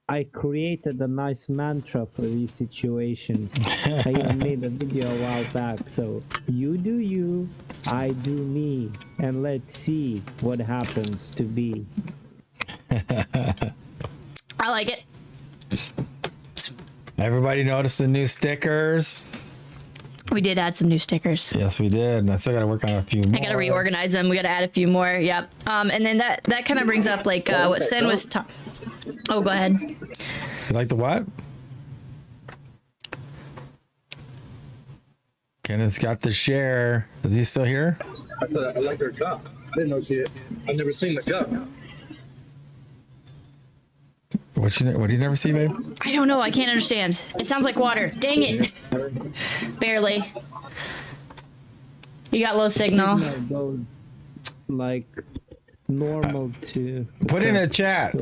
I created a nice mantra for these situations. I even made a video a while back. So you do you, I do me, and let's see what happens to be. I like it. Everybody noticed the new stickers? We did add some new stickers. Yes, we did. And I still got to work on a few more. I got to reorganize them. We got to add a few more. Yep. And then that kind of brings up like what Sen was talking. Oh, go ahead. You like the what? Kenneth's got the share. Is he still here? I said I like her cup. I didn't know she. I've never seen the cup. What you never see, babe? I don't know. I can't understand. It sounds like water. Dang it. Barely. You got low signal. Signal goes like normal to. Put in the chat.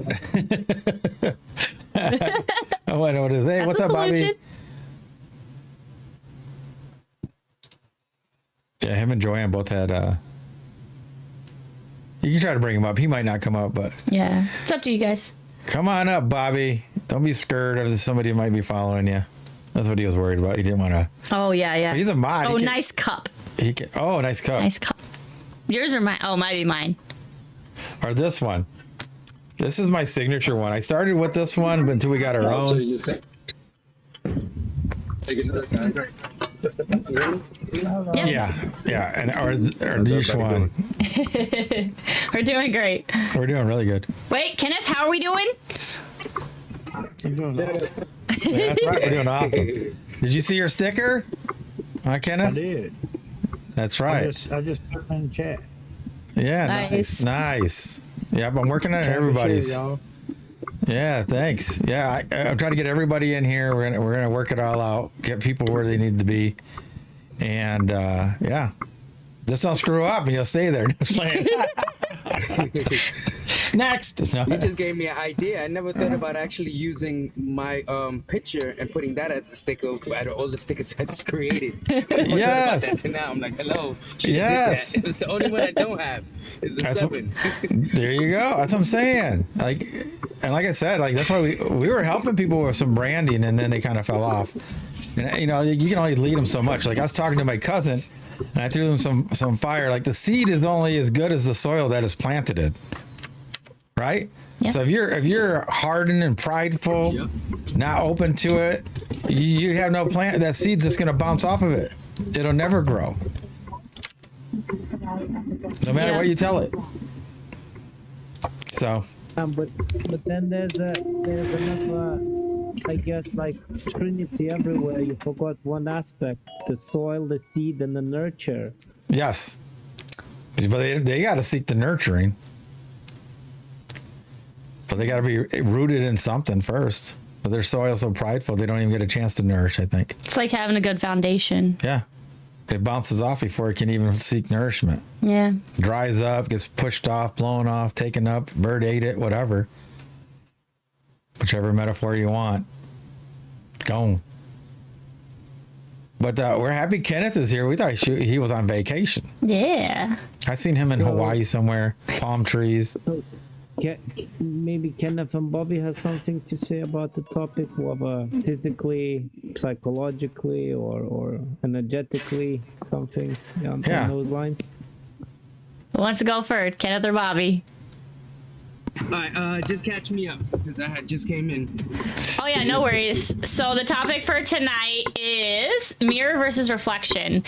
Oh, I know what it is. Hey, what's up, Bobby? Yeah, him and Joanne both had. You can try to bring him up. He might not come up, but. Yeah, it's up to you guys. Come on up, Bobby. Don't be scared of somebody who might be following you. That's what he was worried about. He didn't want to. Oh, yeah. He's a mod. Oh, nice cup. Nice cup. Nice cup. Yours or mine? Oh, might be mine. Or this one. This is my signature one. I started with this one, but until we got our own. Yeah, and our dish one. We're doing great. We're doing really good. Wait, Kenneth, how are we doing? Yeah, that's right. We're doing awesome. Did you see your sticker? Huh, Kenneth? I did. That's right. I just put it in the chat. Yeah, nice. Yeah, I'm working on everybody's. Yeah, thanks. Yeah, I'm trying to get everybody in here. We're gonna work it all out, get people where they need to be, and yeah, just don't screw up and you'll stay there. Just playing. Next. No. You just gave me an idea. I never thought about actually using my picture and putting that as a sticker out of all the stickers I just created. Yes. That now I'm like, hello. Yes. Did that. It's the only one I don't have. Is a 7. There you go. That's what I'm saying. Like I said, that's why we were helping people with some branding, and then they kind of fell off. And you can only lead them so much. Like I was talking to my cousin, and I threw them some fire. Like the seed is only as good as the soil that has planted it. Right? Yep. So if you're hardened and prideful, not open to it, you have no plant. That seed's just going to bounce off of it. It'll never grow. No matter what you tell it. So. But then there's another, I guess, like Trinity everywhere. You forgot one aspect: the soil, the seed, and the nurture. Yes, but they got to seek the nurturing. But they got to be rooted in something first. But their soil's so prideful, they don't even get a chance to nourish, I think. It's like having a good foundation. Yeah. It bounces off before it can even seek nourishment. Yeah. Dries up, gets pushed off, blown off, taken up, bird ate it, whatever. Whichever metaphor you want. Gone. But we're happy Kenneth is here. We thought he was on vacation. Yeah. I seen him in Hawaii somewhere. Palm trees. Maybe Kenneth and Bobby has something to say about the topic, whether physically, psychologically, or energetically, something on those lines. Who wants to go first, Kenneth or Bobby? All right, just catch me up because I had just came in. Oh yeah, no worries. So the topic for tonight is mirror versus reflection.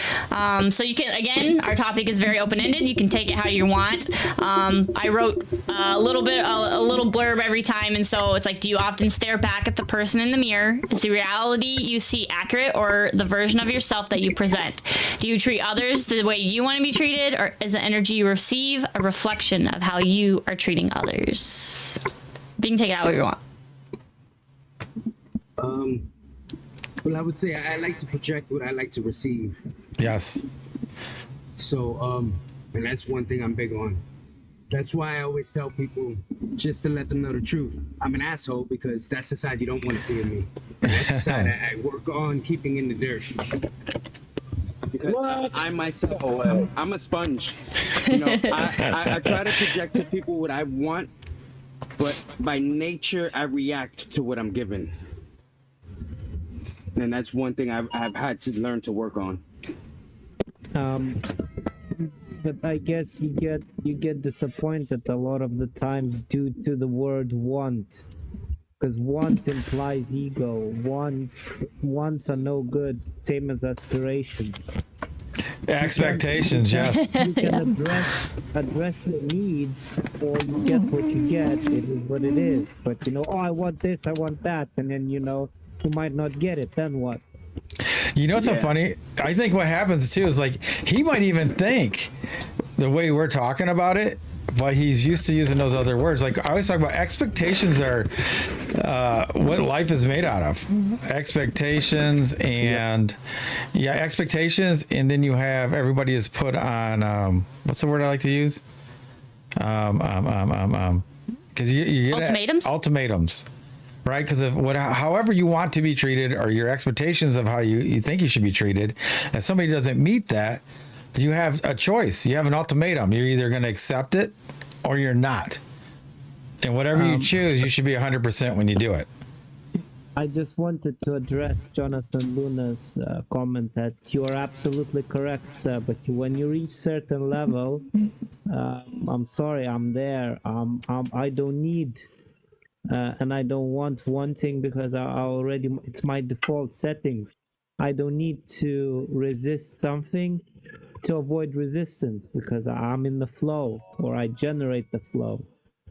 So you can, again, our topic is very open-ended. You can take it how you want. I wrote a little blurb every time, and so it's like, do you often stare back at the person in the mirror? Is the reality you see accurate, or the version of yourself that you present? Do you treat others the way you want to be treated, or is the energy you receive a reflection of how you are treating others? You can take it out what you want. Well, I would say I like to project what I like to receive. Yes. So, and that's one thing I'm big on. That's why I always tell people just to let them know the truth. I'm an asshole because that's the side you don't want to see in me. That's the side I work on keeping in the dirt. Because I myself, I'm a sponge. You know, I try to project to people what I want, but by nature, I react to what I'm given. And that's one thing I've had to learn to work on. But I guess you get disappointed a lot of the times due to the word want, because want implies ego. Wants are no good, same as aspiration. Expectations, yes. You can address your needs, or you get what you get. It is what it is. But you know, oh, I want this, I want that, and then you know, you might not get it. Then what? You know what's so funny? I think what happens too is like he might even think the way we're talking about it, but he's used to using those other words. Like I always talk about, expectations are what life is made out of. Expectations and expectations, and then you have everybody is put on what's the word I like to use? Because you get ultimatums. Right, because of however you want to be treated, or your expectations of how you think you should be treated, and somebody doesn't meet that, you have a choice. You have an ultimatum. You're either going to accept it or you're not. And whatever you choose, you should be 100% when you do it. I just wanted to address Jonathan Luna's comment that you are absolutely correct, sir. But when you reach certain level, I'm sorry, I'm there. I don't need. And I don't want wanting, because I already, it's my default settings. I don't need to resist something to avoid resistance, because I'm in the flow, or I generate the flow.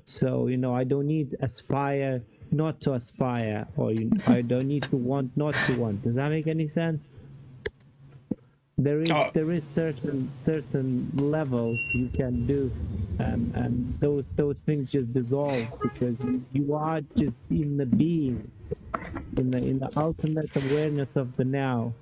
So, you know, I don't need aspire not to aspire, or I don't need to want not to want. Does that make any sense? There is certain levels you can do, and those things just dissolve, because you are just in the being, in the ultimate awareness of the now.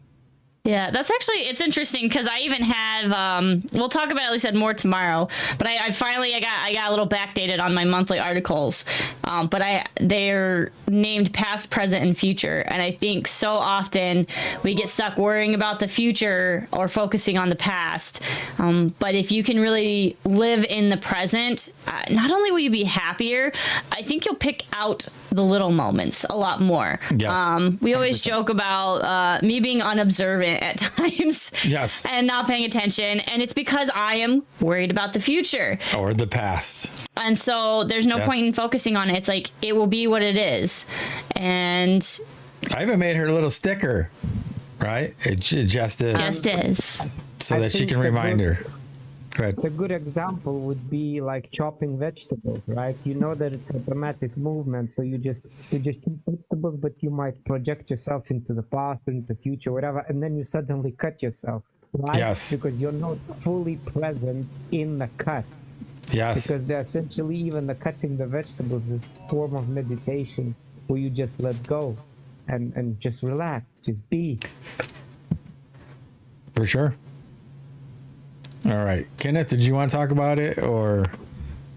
Yeah, that's actually, it's interesting because I even have, we'll talk about it, at least more tomorrow, but I finally, I got a little backdated on my monthly articles, but they're named past, present, and future. And I think so often we get stuck worrying about the future or focusing on the past. But if you can really live in the present, not only will you be happier, I think you'll pick out the little moments a lot more. Yes. We always 100%. Joke about me being unobservant at times, yes, and not paying attention, and it's because I am worried about the future or the past, and so there's no point in focusing on it. It's like, it will be what it is. And I even made her a little sticker, right? It just is, so that she can remind her. A good example would be like chopping vegetables, right? You know that it's automatic movement, so you just eat vegetables, but you might project yourself into the past or into the future, whatever, and then you suddenly cut yourself, right? Yes. Because you're not fully present in the cut. Yes. Because they're essentially, even the cutting the vegetables is a form of meditation, where you just let go and just relax, just be. For sure. All right, Kenneth, did you want to talk about it, or?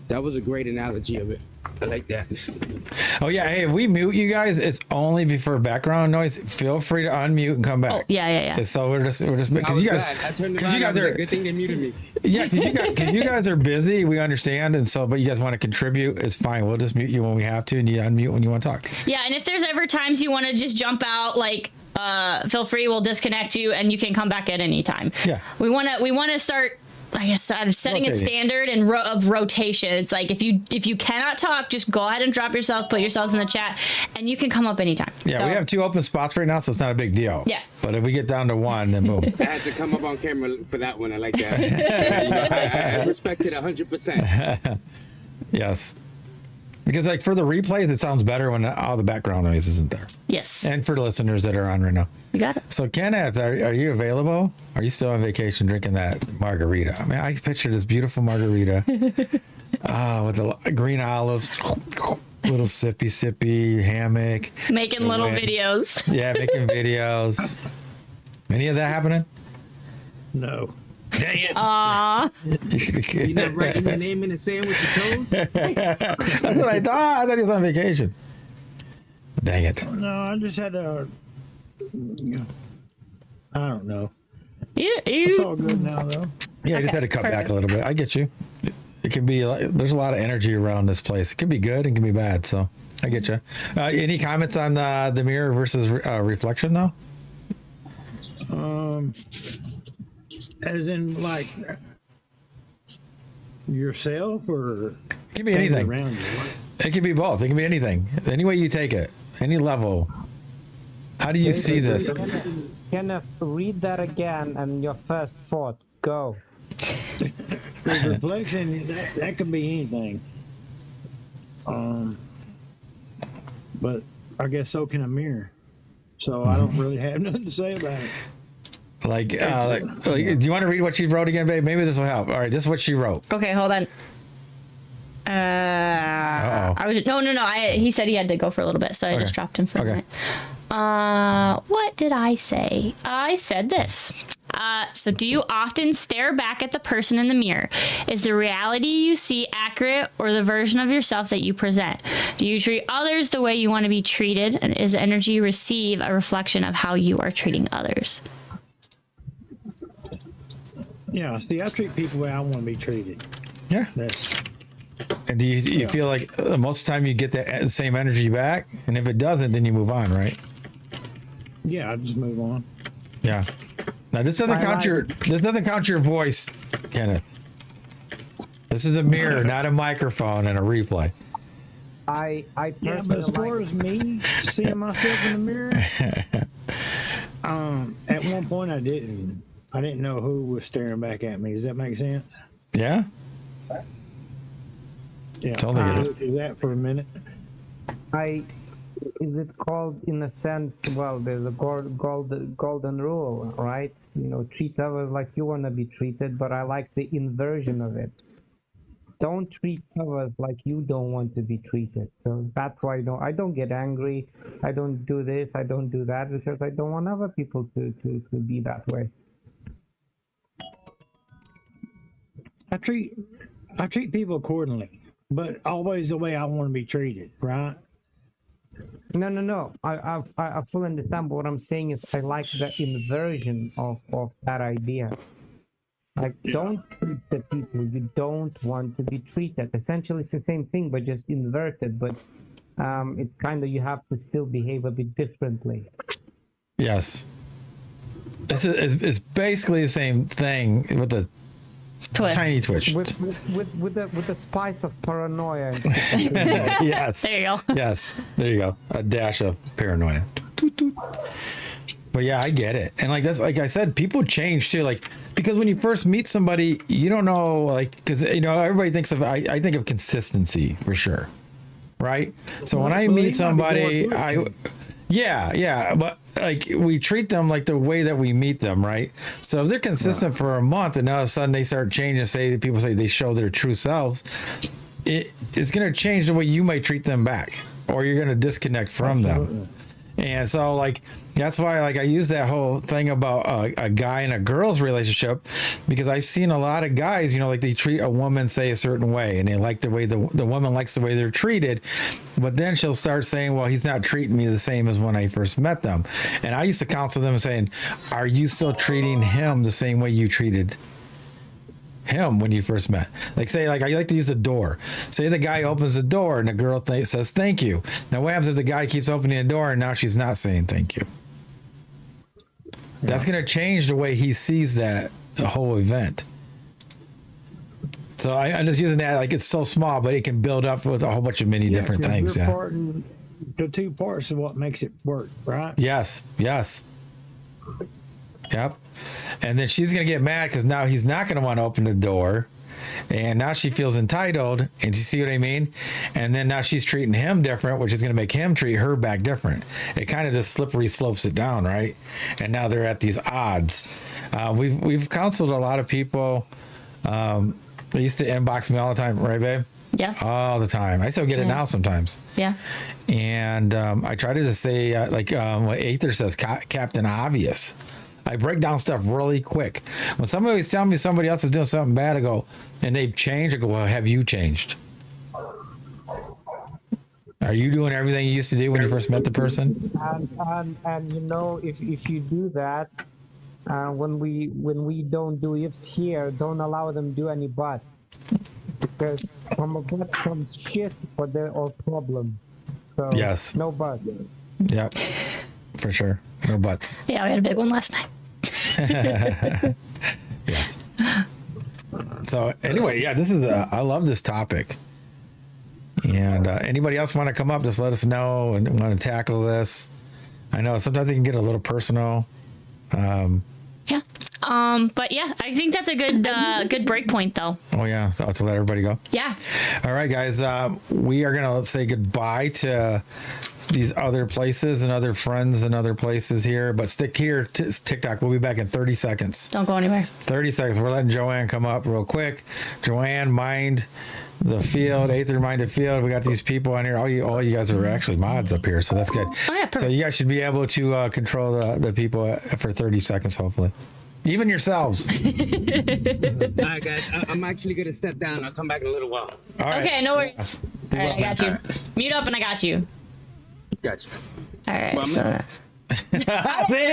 That was a great analogy of it. I like that. Oh yeah, hey, if we mute you guys, it's only before background noise. Feel free to unmute and come back. Oh yeah. So we're just because you guys, are good thing they muted me. Yeah, because you guys are busy. We understand, and so, but you guys want to contribute, it's fine. We'll just mute you when we have to, and you unmute when you want to talk. Yeah, and if there's ever times you want to just jump out, like, feel free. We'll disconnect you, and you can come back at any time. Yeah. We want to start I guess I'm setting a standard and of rotation. It's like if you cannot talk, just go ahead and drop yourself, put yourselves in the chat, and you can come up anytime. Yeah, we have 2 open spots right now, so it's not a big deal. Yeah. But if we get down to 1, then boom. I had to come up on camera for that one. I like that. I respect it 100%. Yes. Because like for the replays, it sounds better when all the background noise isn't there. Yes. And for the listeners that are on right now. You got it. So Kenneth, are you available? Are you still on vacation drinking that margarita? I mean, I picture this beautiful margarita with the green olives, little sippy hammock. Making little videos. Yeah, making videos. Any of that happening? No. Dang it. Aww. You not writing your name in the sand with your toes? That's what I thought. I thought he was on vacation. Dang it. No, I just had a. I don't know. It's all good now, though. Yeah, I just had to cut back a little bit. I get you. It can be like, there's a lot of energy around this place. It can be good and can be bad. So I get you. Any comments on the mirror versus reflection, though? As in, like, yourself, or it can be anything. Around you? It can be both. It can be anything. Any way you take it, any level. How do you see this? Kenneth, read that again and your first thought. Go. The reflection, that could be anything. But I guess so can a mirror. So I don't really have nothing to say about it. Like, do you want to read what she wrote again, babe? Maybe this will help. All right, this is what she wrote. Okay, hold on. He said he had to go for a little bit, so I just dropped him for a minute. What did I say? I said this. So do you often stare back at the person in the mirror? Is the reality you see accurate, or the version of yourself that you present? Do you treat others the way you want to be treated? And is the energy you receive a reflection of how you are treating others? Yeah, see, I treat people the way I want to be treated. Yeah. And do you feel like most of the time you get that same energy back? And if it doesn't, then you move on, right? Yeah, I just move on. Yeah. Now this doesn't count your voice, Kenneth. This is a mirror, not a microphone and a replay. I yeah, but as far as me seeing myself in the mirror, at one point I didn't know who was staring back at me. Does that make sense? Yeah. Yeah. Totally get it. Do that for a minute. Is it called, in a sense, well, there's a golden rule, right? You know, treat others like you want to be treated, but I like the inversion of it. Don't treat others like you don't want to be treated. So that's why I don't get angry. I don't do this. I don't do that, because I don't want other people to be that way. I treat people accordingly, but always the way I want to be treated, right? No. I fully understand, but what I'm saying is I like the inversion of that idea. Like, don't treat the people you don't want to be treated. Essentially, it's the same thing, but just inverted. But it's kind of, you have to still behave a bit differently. Yes. It's basically the same thing with the tiny twitch. With the spice of paranoia. Yes. There you go. Yes. There you go. A dash of paranoia. But yeah, I get it. And like I said, people change too. Like, because when you first meet somebody, you don't know, like, because everybody thinks of, I think of consistency for sure, right? So when I meet somebody, but like, we treat them like the way that we meet them, right? So if they're consistent for a month and all of a sudden they start changing, people say they show their true selves, it's going to change the way you might treat them back, or you're going to disconnect from them. And so, like, that's why, like, I use that whole thing about a guy and a girl's relationship, because I've seen a lot of guys, like, they treat a woman, say, a certain way, and they like the way the woman likes the way they're treated, but then she'll start saying, well, he's not treating me the same as when I first met them. And I used to counsel them saying, are you still treating him the same way you treated him when you first met? Like, say, like, I like to use the door. Say the guy opens the door and the girl says thank you. Now what happens if the guy keeps opening the door and now she's not saying thank you? That's going to change the way he sees the whole event. So I'm just using that like it's so small, but it can build up with a whole bunch of many different 'cause things. you're Yeah. parting the two parts of what makes it work, right? Yes. Yes. Yep. And then she's gonna get mad because now he's not gonna want to open the door, and now she feels entitled. And you see what I mean? And then now she's treating him different, which is gonna make him treat her back different. It kind of just slippery slopes it down, right? And now they're at these odds. We've counseled a lot of people. They used to inbox me all the time, right, babe? Yeah. All the time. I still get it now sometimes. Yeah. And I try to just say, what Aether says, Captain Obvious. I break down stuff really quick. When somebody's telling me somebody else is doing something bad, I go, and they've changed, I go, well, have you changed? Are you doing everything you used to do when you first met the person? And you know, if you do that, when we don't do ifs here, don't allow them do any buts, because from a butt comes shit or problems. So Yes. no buts. Yep, for sure. No buts. Yeah, we had a big one last night. Yes. So anyway, yeah, this is I love this topic. And anybody else want to come up, just let us know and want to tackle this. I know sometimes it can get a little personal. Yeah. But yeah, I think that's a good break point though. Oh yeah, so to let everybody go. Yeah. All right, guys, we are gonna say goodbye to these other places and other friends and other places here, but stick here to TikTok. We'll be back in 30 seconds. Don't go anywhere. 30 seconds. We're letting Joanne come up real quick. Joanne, mind the field, Aether, mind the field. We got these people on here. All you guys are actually mods up here, so that's good. Oh, yeah, perfect. So you guys should be able to control the people for 30 seconds, hopefully. Even yourselves. All right, guys. I'm actually gonna step down. I'll come back in a little while. All right. Okay, no worries. All right, I got you. Mute up and I got you. Gotcha. All right, Well, so. It wasn't me.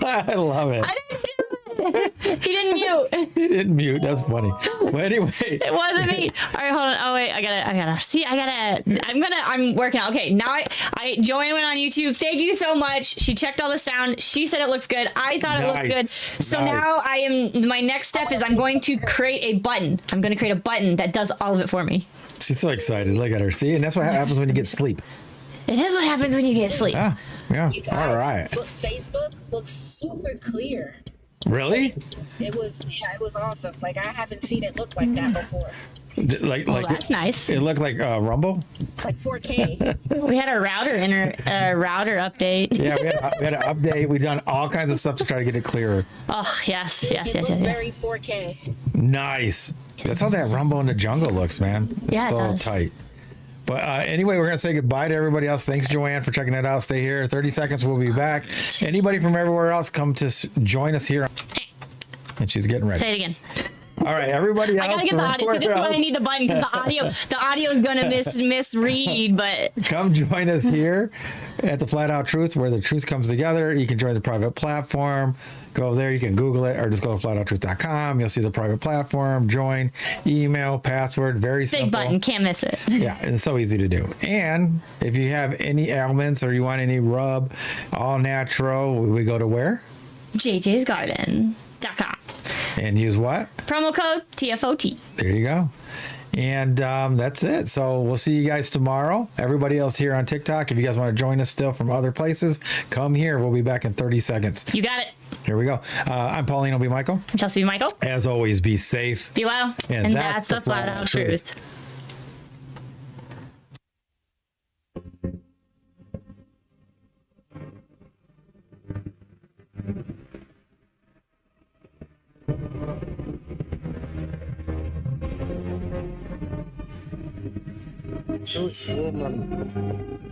I love it. I didn't do it. He didn't mute. He didn't mute. That's funny. Well, anyway. It wasn't me. All right, hold on. Oh wait, I'm working out. Okay, now Joanne went on YouTube. Thank you so much. She checked all the sound. She said it looks good. I thought it looked good. So now my next step is I'm going to create a button. I'm going to create a button that does all of it for me. She's so excited. Look at her. See, and that's what happens when you get sleep. It is what happens when you get sleep. Yeah. You guys, All right. Facebook looks super clear. Really? It was awesome. Like I haven't seen it look like that before. Like that's nice. It looked like Rumble. Like 4K. We had a router router update. Yeah, we had an update. We've done all kinds of stuff to try to get it clearer. Oh yes. Very 4K. Nice. That's how that Rumble in the Jungle looks, man. Yeah, so it does. tight. But anyway, we're gonna say goodbye to everybody else. Thanks, Joanne, for checking it out. Stay here. 30 seconds. We'll be back. Anybody from everywhere else, come to join us here. And she's getting ready. Say it again. All right, everybody else. I gotta get the audio. See, this is why I need the button because the audio is gonna misread. But come join us here at the Flat Out Truth, where the truth comes together. You can join the private platform. Go there. You can Google it or just go to flatouttruth.com. You'll see the private platform. Join, email, password. Very simple. big button, can't miss it. Yeah, and it's so easy to do. And if you have any ailments or you want any rub, all natural, we go to where? JJ'sgarden.com. And use what? Promo code TFOT. There you go. And that's it. So we'll see you guys tomorrow. Everybody else here on TikTok, if you guys want to join us still from other places, come here. We'll be back in 30 seconds. You got it. Here we go. I'm Paulino B Michael. I'm Chelsey B Michael. As always, be safe. Be well. And that's the flat out truth. Those woman.